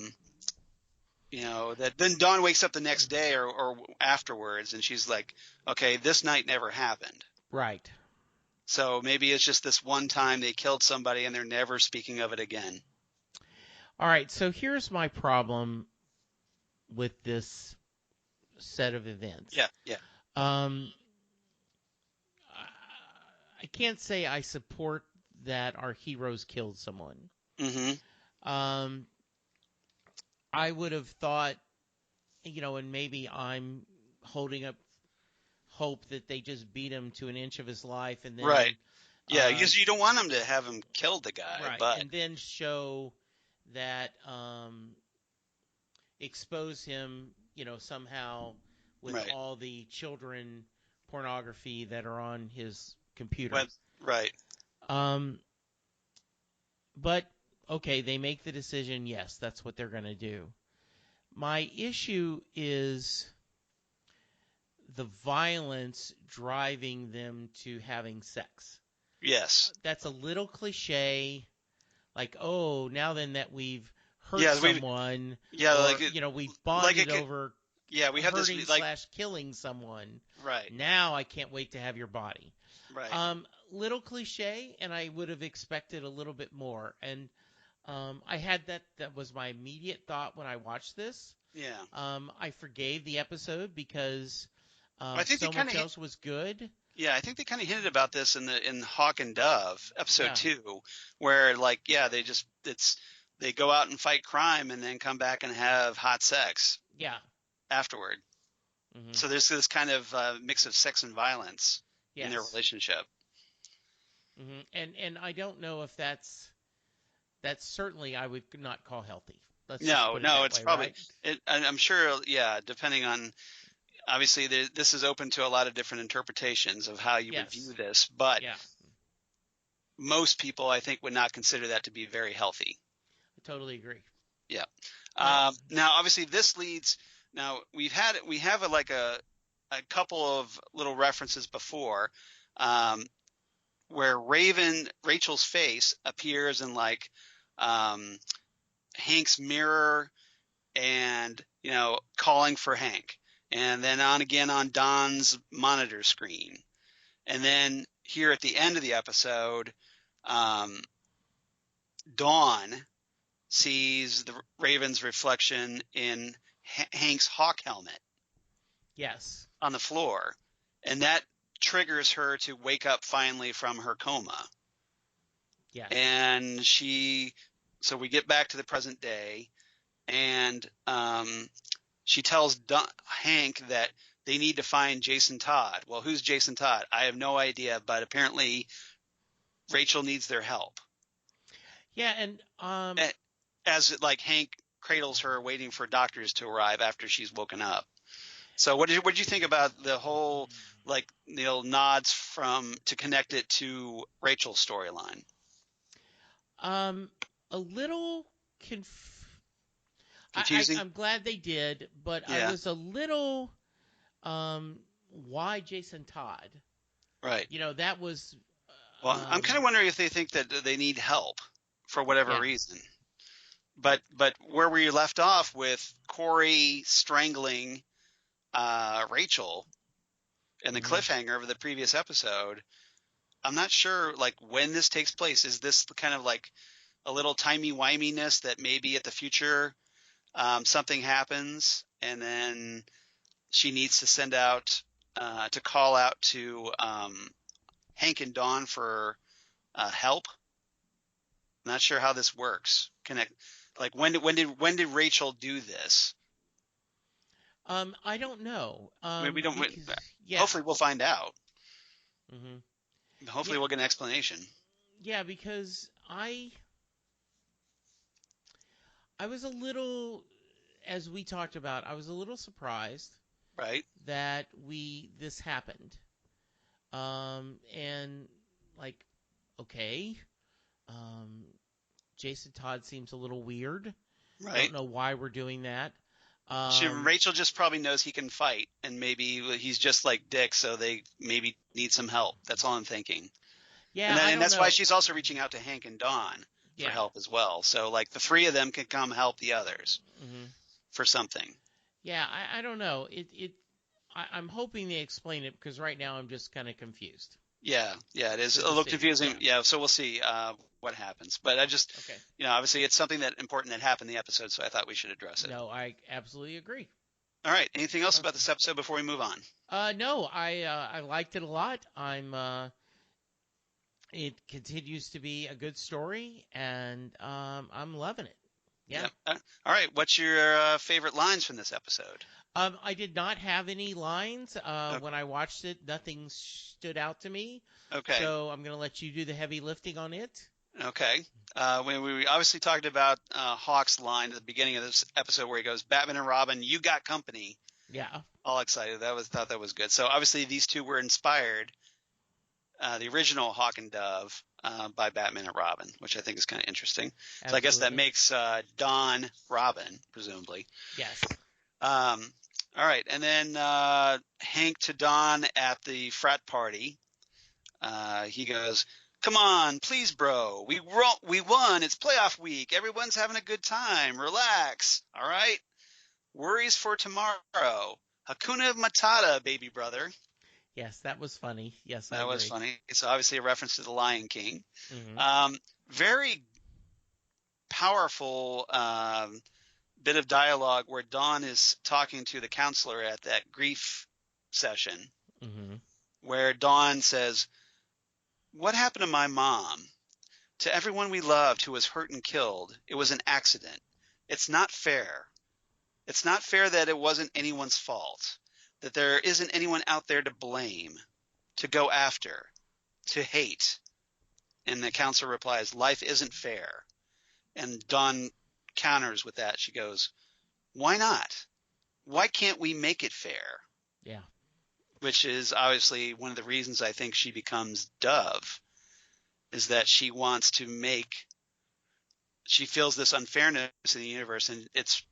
[SPEAKER 3] then Dawn wakes up the next day or afterwards, and she's like, okay, this night never happened.
[SPEAKER 4] Right.
[SPEAKER 3] So maybe it's just this one time they killed somebody and they're never speaking of it again.
[SPEAKER 4] All right. So here's my problem with this set of events.
[SPEAKER 3] Yeah. Yeah.
[SPEAKER 4] I can't say I support that our heroes killed someone.
[SPEAKER 3] Mm-hmm.
[SPEAKER 4] I would have thought, and maybe I'm holding up hope that they just beat him to an inch of his life, and then
[SPEAKER 3] right, yeah, because you don't want them to have him kill the guy,
[SPEAKER 4] right,
[SPEAKER 3] but
[SPEAKER 4] and then show that expose him, somehow with
[SPEAKER 3] right.
[SPEAKER 4] all the children pornography that are on his computer.
[SPEAKER 3] Right.
[SPEAKER 4] But okay, they make the decision. Yes, that's what they're going to do. My issue is the violence driving them to having sex.
[SPEAKER 3] Yes.
[SPEAKER 4] That's a little cliche. Like, oh, now then that we've hurt someone, we've bonded over
[SPEAKER 3] we have
[SPEAKER 4] hurting
[SPEAKER 3] this
[SPEAKER 4] / killing someone.
[SPEAKER 3] Right.
[SPEAKER 4] Now I can't wait to have your body.
[SPEAKER 3] Right.
[SPEAKER 4] Little cliche, and I would have expected a little bit more. And I had that was my immediate thought when I watched this.
[SPEAKER 3] Yeah.
[SPEAKER 4] I forgave the episode because
[SPEAKER 3] I think
[SPEAKER 4] so much else was good.
[SPEAKER 3] Yeah, I think they kind of hinted about this in Hawk and Dove episode 2, where they go out and fight crime and then come back and have hot sex.
[SPEAKER 4] Yeah.
[SPEAKER 3] Afterward. Mm-hmm. So there's this kind of mix of sex and violence in their relationship.
[SPEAKER 4] Mm-hmm. And I don't know if that's certainly I would not call healthy.
[SPEAKER 3] It's probably right? I'm sure. Yeah, depending on. Obviously, this is open to a lot of different interpretations of how you would view this, but most people, I think, would not consider that to be very healthy.
[SPEAKER 4] I totally agree.
[SPEAKER 3] Yeah. Now, obviously, this leads. Now we have a couple of little references before, where Rachel's face appears in Hank's mirror, and calling for Hank. And then on again on Don's monitor screen. And then here at the end of the episode, Dawn sees the Raven's reflection in Hank's hawk helmet.
[SPEAKER 4] Yes.
[SPEAKER 3] On the floor. And that triggers her to wake up finally from her coma.
[SPEAKER 4] Yes.
[SPEAKER 3] And she So we get back to the present day, and she tells Hank that they need to find Jason Todd. Well, who's Jason Todd? I have no idea, but apparently Rachel needs their help.
[SPEAKER 4] Yeah, and
[SPEAKER 3] As like Hank cradles her, waiting for doctors to arrive after she's woken up. So what did you think about the whole nods to connect it to Rachel's storyline?
[SPEAKER 4] a little
[SPEAKER 3] Confusing?
[SPEAKER 4] I'm glad they did, but I
[SPEAKER 3] Yeah,
[SPEAKER 4] was a little why Jason Todd?
[SPEAKER 3] right.
[SPEAKER 4] That was
[SPEAKER 3] Well, I'm kind of wondering if they think that they need help for whatever
[SPEAKER 4] yeah.
[SPEAKER 3] reason. But where we left off with Corey strangling Rachel in the cliffhanger of the previous episode, I'm not sure when this takes place. Is this kind of like a little timey-wiminess that maybe at the future something happens and then she needs to send out to call out to Hank and Dawn for help? I'm not sure how this works. When did Rachel do this?
[SPEAKER 4] I don't know.
[SPEAKER 3] We don't.
[SPEAKER 4] Yeah.
[SPEAKER 3] Hopefully, we'll find out.
[SPEAKER 4] Mm-hmm.
[SPEAKER 3] Hopefully, we'll get an explanation.
[SPEAKER 4] Yeah, because I was a little, as we talked about, I was a little surprised,
[SPEAKER 3] right,
[SPEAKER 4] that this happened. And okay, Jason Todd seems a little weird.
[SPEAKER 3] right.
[SPEAKER 4] I don't know why we're doing that.
[SPEAKER 3] Rachel just probably knows he can fight, and maybe he's just like Dick, so they maybe need some help. That's all I'm thinking.
[SPEAKER 4] Yeah,
[SPEAKER 3] and that's why she's also reaching out to Hank and Dawn for help as well. So the three of them can come help the others for something.
[SPEAKER 4] Yeah, I don't know. I'm hoping they explain it, because right now I'm just kind of confused.
[SPEAKER 3] Yeah, it is a little confusing. Yeah, so we'll see what happens. But I just, obviously it's something important that happened in the episode, so I thought we should address it.
[SPEAKER 4] No, I absolutely agree.
[SPEAKER 3] All right. Anything else about this episode before we move on?
[SPEAKER 4] No, I liked it a lot. It continues to be a good story, and I'm loving it. Yeah.
[SPEAKER 3] All right. What's your favorite lines from this episode?
[SPEAKER 4] I did not have any lines. When I watched it, nothing stood out to me.
[SPEAKER 3] Okay.
[SPEAKER 4] So I'm going to let you do the heavy lifting on it.
[SPEAKER 3] Okay. We obviously talked about Hawk's line at the beginning of this episode where he goes, "Batman and Robin, you got company."
[SPEAKER 4] Yeah.
[SPEAKER 3] All excited. Thought that was good. So obviously these two were inspired, the original Hawk and Dove, by Batman and Robin, which I think is kind of interesting. Absolutely. So I guess that makes Dawn Robin, presumably.
[SPEAKER 4] Yes.
[SPEAKER 3] All right. And then Hank to Dawn at the frat party. He goes, "Come on, please, bro. We won. It's playoff week. Everyone's having a good time. Relax. All right? Worries for tomorrow. Hakuna Matata, baby brother."
[SPEAKER 4] Yes, that was funny. Yes,
[SPEAKER 3] that was funny. It's obviously a reference to the Lion King.
[SPEAKER 4] Mm-hmm.
[SPEAKER 3] Very powerful bit of dialogue where Dawn is talking to the counselor at that grief session, where Dawn says, "What happened to my mom? To everyone we loved who was hurt and killed, it was an accident. It's not fair. It's not fair that it wasn't anyone's fault, that there isn't anyone out there to blame, to go after, to hate." And the counselor replies, "Life isn't fair." And Dawn counters with that. She goes, "Why not? Why can't we make it fair?"
[SPEAKER 4] Yeah.
[SPEAKER 3] Which is obviously one of the reasons I think she becomes Dove, is that she wants to she feels this unfairness in the universe, and it's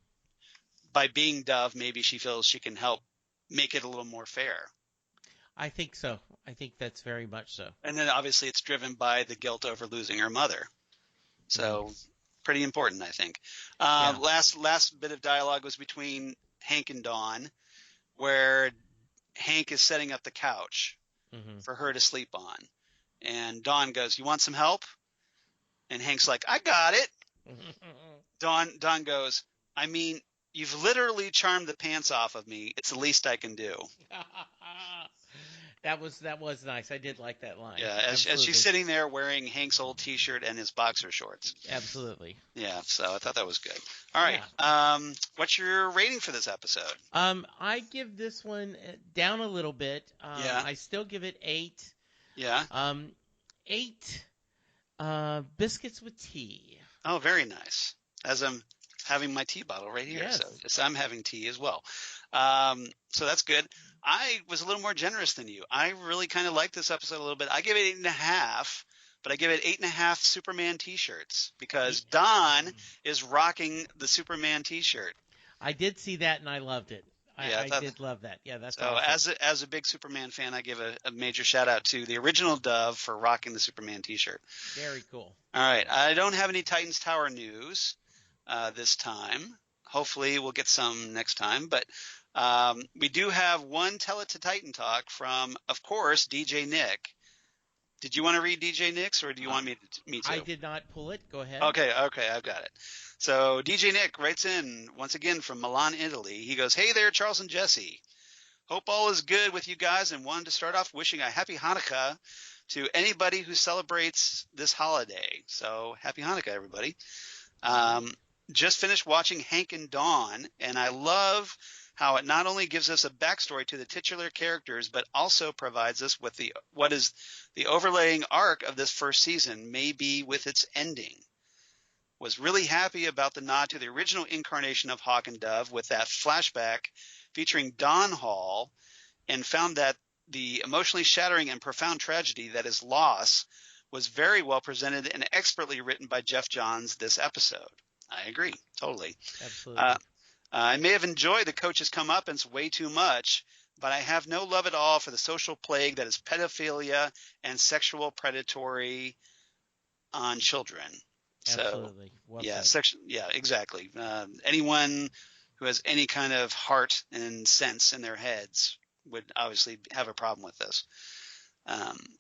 [SPEAKER 3] by being Dove, maybe she feels she can help make it a little more fair.
[SPEAKER 4] I think so. I think that's very much so.
[SPEAKER 3] And then obviously it's driven by the guilt over losing her mother. So pretty important, I think. Last bit of dialogue was between Hank and Dawn, where Hank is setting up the couch for her to sleep on. And Dawn goes, "You want some help?" And Hank's like, "I got it." Dawn goes, "I mean, you've literally charmed the pants off of me. It's the least I can do."
[SPEAKER 4] That was nice. I did like that line.
[SPEAKER 3] Yeah, as
[SPEAKER 4] Absolutely.
[SPEAKER 3] she's sitting there wearing Hank's old T-shirt and his boxer shorts.
[SPEAKER 4] Absolutely.
[SPEAKER 3] Yeah, so I thought that was good. All right, what's your rating for this episode?
[SPEAKER 4] I give this one down a little bit.
[SPEAKER 3] Yeah.
[SPEAKER 4] I still give it 8.
[SPEAKER 3] Yeah.
[SPEAKER 4] 8 biscuits with tea.
[SPEAKER 3] Oh, very nice. As I'm having my tea bottle right here,
[SPEAKER 4] Yes.
[SPEAKER 3] so yes, I'm having tea as well. So that's good. I was a little more generous than you. I really kind of like this episode a little bit. I give it 8.5, but I give it 8.5 Superman T-shirts because Don is rocking the Superman T-shirt.
[SPEAKER 4] I did see that and I loved it. I did love that. Yeah, that's
[SPEAKER 3] so.
[SPEAKER 4] awesome.
[SPEAKER 3] As a big Superman fan, I give a major shout out to the original Dove for rocking the Superman T-shirt.
[SPEAKER 4] Very cool.
[SPEAKER 3] All right, I don't have any Titans Tower news this time. Hopefully, we'll get some next time. But we do have one Tell It to Titan talk from, of course, DJ Nick. Did you want to read DJ Nick's, or do you want me to?
[SPEAKER 4] I did not pull it. Go ahead.
[SPEAKER 3] Okay, I've got it. So DJ Nick writes in once again from Milan, Italy. He goes, "Hey there, Charles and Jesse. Hope all is good with you guys, and wanted to start off wishing a happy Hanukkah to anybody who celebrates this holiday. So happy Hanukkah, everybody. Just finished watching Hank and Dawn, and I love how it not only gives us a backstory to the titular characters, but also provides us with what is the overlaying arc of this first season, maybe with its ending. Was really happy about the nod to the original incarnation of Hawk and Dove with that flashback featuring Don Hall, and found that the emotionally shattering and profound tragedy that is loss was very well presented and expertly written by Jeff Johns this episode. I agree, totally.
[SPEAKER 4] Absolutely.
[SPEAKER 3] I may have enjoyed the coach's comeuppance way too much, but I have no love at all for the social plague that is pedophilia and sexual predatory on children.
[SPEAKER 4] Absolutely. Well
[SPEAKER 3] said. Exactly. Anyone who has any kind of heart and sense in their heads would obviously have a problem with this.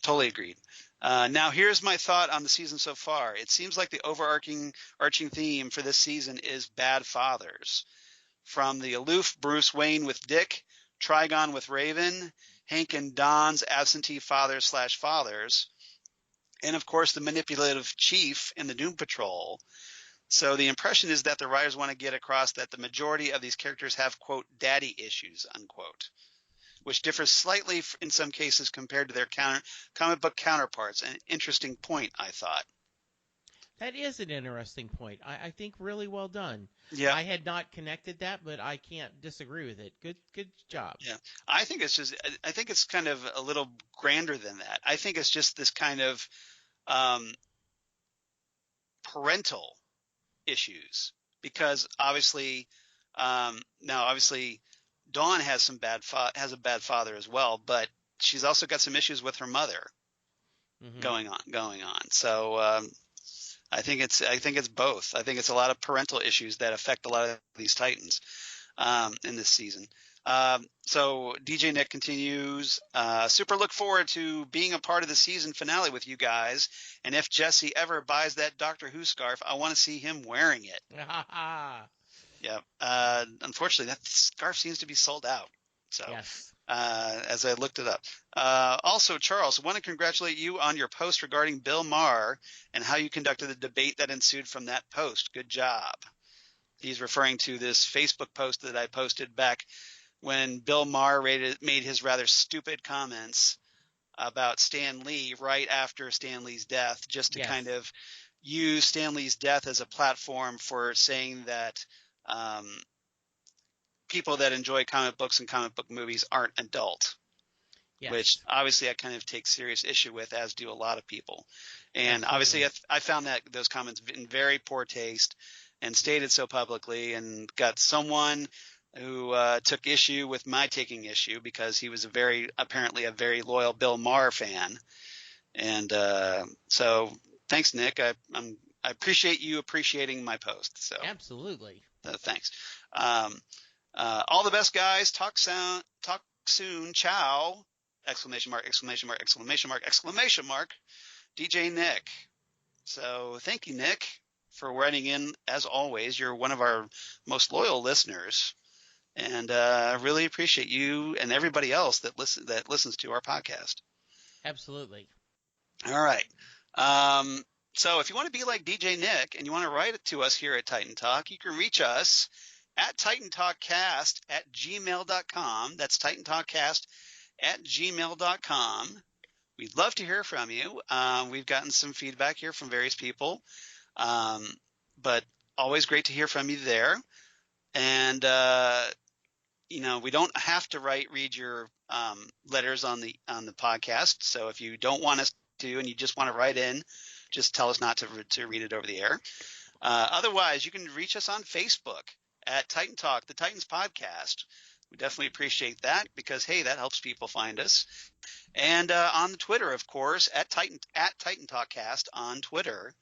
[SPEAKER 3] Totally agreed. Now, here's my thought on the season so far. It seems like the overarching theme for this season is bad fathers. From the aloof Bruce Wayne with Dick, Trigon with Raven, Hank and Don's absentee fathers, and of course the manipulative chief in the Doom Patrol. So the impression is that the writers want to get across that the majority of these characters have, quote, daddy issues, unquote, which differs slightly in some cases compared to their comic book counterparts. An interesting point, I thought.
[SPEAKER 4] That is an interesting point. I think really well done.
[SPEAKER 3] Yeah.
[SPEAKER 4] I had not connected that, but I can't disagree with it. Good job.
[SPEAKER 3] Yeah. I think it's kind of a little grander than that. I think it's just this kind of parental issues, because obviously Dawn has a bad father as well, but she's also got some issues with her mother going on. So I think it's both. I think it's a lot of parental issues that affect a lot of these Titans in this season. So DJ Nick continues, super look forward to being a part of the season finale with you guys. And if Jesse ever buys that Doctor Who scarf, I want to see him wearing it. Yeah. Unfortunately, that scarf seems to be sold out. So,
[SPEAKER 4] yes.
[SPEAKER 3] As I looked it up. Also, Charles, I want to congratulate you on your post regarding Bill Maher and how you conducted the debate that ensued from that post. Good job. He's referring to this Facebook post that I posted back when Bill Maher made his rather stupid comments about Stan Lee right after Stan Lee's death, just to kind of use Stan Lee's death as a platform for saying that people that enjoy comic books and comic book movies aren't adult, which obviously I kind of take serious issue with, as do a lot of people. And obviously I found that those comments in very poor taste and stated so publicly, and got someone who took issue with my taking issue because he was apparently a very loyal Bill Maher fan. And so thanks, Nick. I appreciate you appreciating my post. So
[SPEAKER 4] absolutely.
[SPEAKER 3] Thanks. All the best, guys. Talk soon. Ciao. Exclamation mark, exclamation mark, exclamation mark, exclamation mark. DJ Nick. So thank you, Nick, for writing in. As always, you're one of our most loyal listeners. And really appreciate you and everybody else that listens to our podcast.
[SPEAKER 4] Absolutely.
[SPEAKER 3] All right. So if you want to be like DJ Nick and you want to write it to us here at Titan Talk, you can reach us at titantalkcast@gmail.com. That's titantalkcast@gmail.com. We'd love to hear from you. We've gotten some feedback here from various people, but always great to hear from you there. And we don't have to read your letters on the podcast. So if you don't want us to, and you just want to write in, just tell us not to read it over the air. Otherwise, you can reach us on Facebook at Titan Talk, the Titans Podcast. We definitely appreciate that because, hey, that helps people find us. And on the Twitter, of course, at Titan Talkcast on Twitter.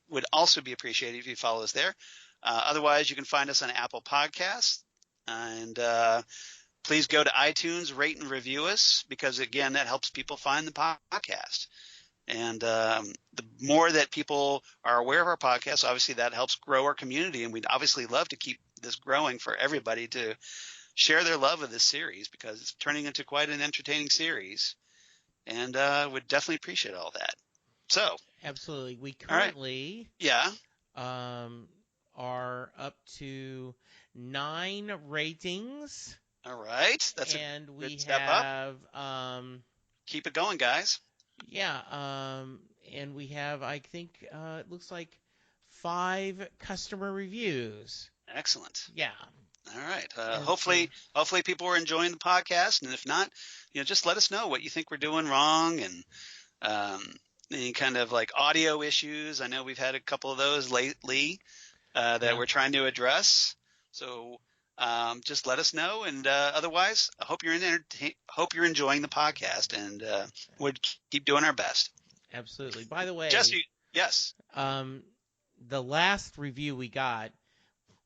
[SPEAKER 3] Would also be appreciated if you follow us there. Otherwise, you can find us on Apple Podcasts. And please go to iTunes, rate and review us because, again, that helps people find the podcast. And the more that people are aware of our podcast, obviously that helps grow our community. And we'd obviously love to keep this growing for everybody to share their love of this series because it's turning into quite an entertaining series. And would definitely appreciate all that. So.
[SPEAKER 4] Absolutely. We currently are up to 9 ratings.
[SPEAKER 3] All right. That's
[SPEAKER 4] and
[SPEAKER 3] a good step up. Keep it going, guys.
[SPEAKER 4] Yeah. And we have, I think, it looks like 5 customer reviews.
[SPEAKER 3] Excellent.
[SPEAKER 4] Yeah.
[SPEAKER 3] All right. Hopefully people are enjoying the podcast. And if not, just let us know what you think we're doing wrong and any kind of like audio issues. I know we've had a couple of those lately that we're trying to address. So just let us know. And otherwise, I hope you're enjoying the podcast and we'll keep doing our best.
[SPEAKER 4] Absolutely. By the way,
[SPEAKER 3] Jesse, yes.
[SPEAKER 4] The last review we got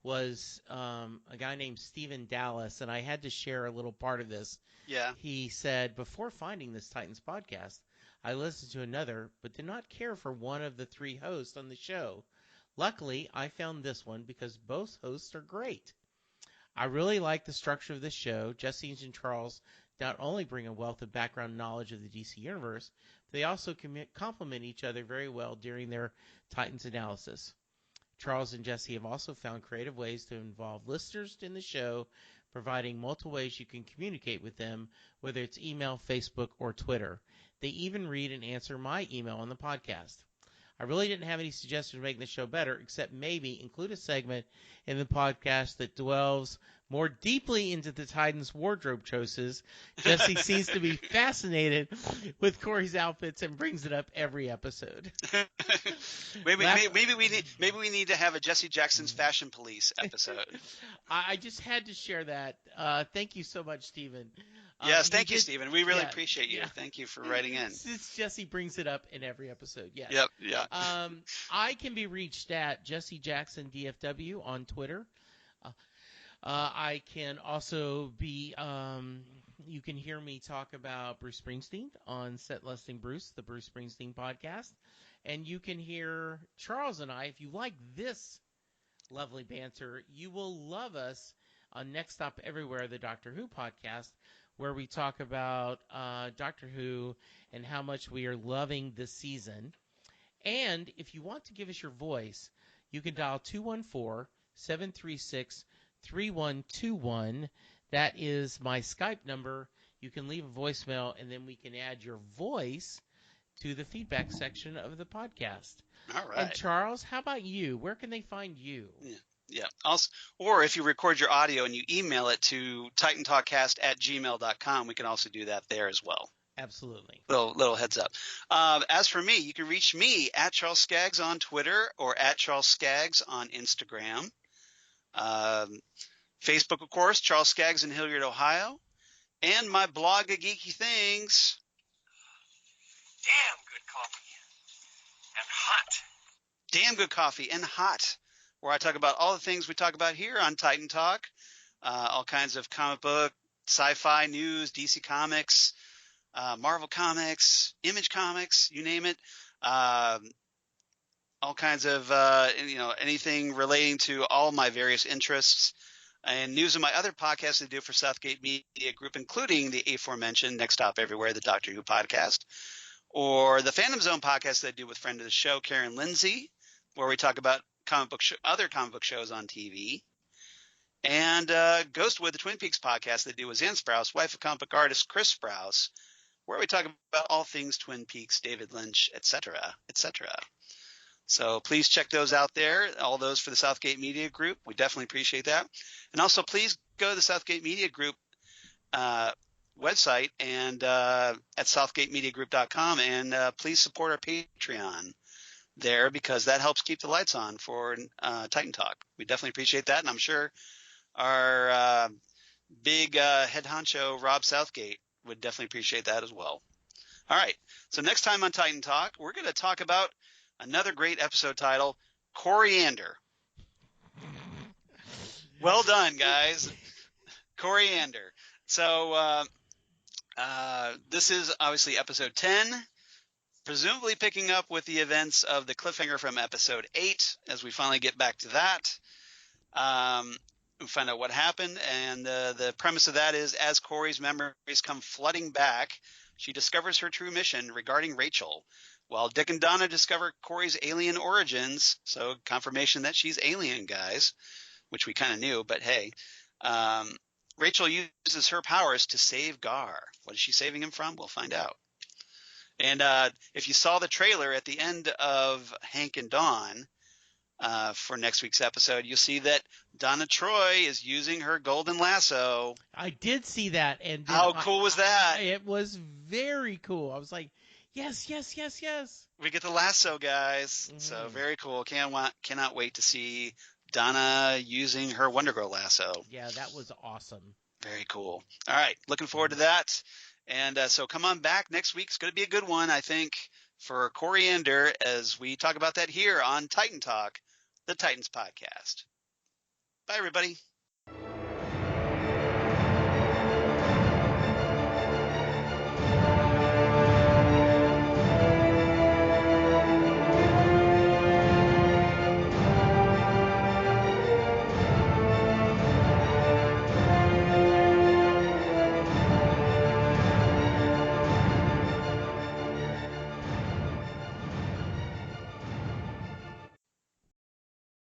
[SPEAKER 4] was a guy named Stephen Dallas, and I had to share a little part of this.
[SPEAKER 3] Yeah.
[SPEAKER 4] He said, before finding this Titans podcast, I listened to another, but did not care for one of the 3 hosts on the show. Luckily, I found this one because both hosts are great. I really like the structure of this show. Jesse and Charles not only bring a wealth of background knowledge of the DC Universe, but they also complement each other very well during their Titans analysis. Charles and Jesse have also found creative ways to involve listeners in the show, providing multiple ways you can communicate with them, whether it's email, Facebook, or Twitter. They even read and answer my email on the podcast. I really didn't have any suggestions for making the show better, except maybe include a segment in the podcast that delves more deeply into the Titans' wardrobe choices. Jesse seems to be fascinated with Corey's outfits and brings it up every episode.
[SPEAKER 3] maybe we need to have a Jesse Jackson's Fashion Police episode.
[SPEAKER 4] I just had to share that. Thank you so much, Stephen.
[SPEAKER 3] Yes, thank you, Stephen. We really appreciate you. Yeah. Thank you for writing in.
[SPEAKER 4] Since Jesse brings it up in every episode, yes.
[SPEAKER 3] Yep, yeah.
[SPEAKER 4] I can be reached at Jesse Jackson DFW on Twitter. I can also be, you can hear me talk about Bruce Springsteen on Set Listing Bruce, the Bruce Springsteen podcast. And you can hear Charles and I, if you like this lovely banter, you will love us on Next Stop Everywhere, the Doctor Who podcast, where we talk about Doctor Who and how much we are loving this season. And if you want to give us your voice, you can dial 214-736-3121. That is my Skype number. You can leave a voicemail, and then we can add your voice to the feedback section of the podcast.
[SPEAKER 3] All right.
[SPEAKER 4] And Charles, how about you? Where can they find you?
[SPEAKER 3] Yeah. Also, or if you record your audio and you email it to titantalkcast@gmail.com, we can also do that there as well.
[SPEAKER 4] Absolutely.
[SPEAKER 3] Little heads up. As for me, you can reach me at Charles Skaggs on Twitter or at Charles Skaggs on Instagram. Facebook, of course, Charles Skaggs in Hilliard, Ohio. And my blog of geeky things.
[SPEAKER 2] Damn good coffee. And hot.
[SPEAKER 3] Damn good coffee and hot. Where I talk about all the things we talk about here on Titan Talk. All kinds of comic book, sci-fi news, DC Comics, Marvel Comics, Image Comics, you name it. All kinds of, anything relating to all my various interests. and news of my other podcasts I do for Southgate Media Group, including the aforementioned Next Stop Everywhere, the Doctor Who podcast, or the Phantom Zone podcast that I do with friend of the show, Karen Lindsay, where we talk about other comic book shows on TV, and Ghostwood, the Twin Peaks podcast that I do with Zan Sprouse, wife of comic book artist Chris Sprouse, where we talk about all things Twin Peaks, David Lynch, etc., etc. So please check those out there, all those for the Southgate Media Group. We definitely appreciate that. And also please go to the Southgate Media Group website and at southgatemediagroup.com, and please support our Patreon there, because that helps keep the lights on for Titan Talk. We definitely appreciate that, and I'm sure our big head honcho Rob Southgate would definitely appreciate that as well. All right, so next time on Titan Talk, we're going to talk about another great episode title, Coriander. Well done, guys. Coriander. So this is obviously episode 10, presumably picking up with the events of the cliffhanger from episode 8 as we finally get back to that. We find out what happened, and the premise of that is, as Corey's memories come flooding back, she discovers her true mission regarding Rachel, while Dick and Donna discover Corey's alien origins, so confirmation that she's alien, guys, which we kind of knew, but hey. Rachel uses her powers to save Gar. What is she saving him from? We'll find out. And if you saw the trailer at the end of Hank and Dawn for next week's episode, you'll see that Donna Troy is using her golden lasso.
[SPEAKER 4] I did see that. And
[SPEAKER 3] how cool was that?
[SPEAKER 4] It was very cool. I was like, yes, yes, yes, yes.
[SPEAKER 3] We get the lasso, guys. Mm-hmm. So very cool. Cannot wait to see Donna using her Wonder Girl lasso.
[SPEAKER 4] Yeah, that was awesome.
[SPEAKER 3] Very cool. All right, looking forward to that. And so come on back next week. It's going to be a good one, I think, for Coriander, as we talk about that here on Titan Talk, the Titans podcast. Bye, everybody.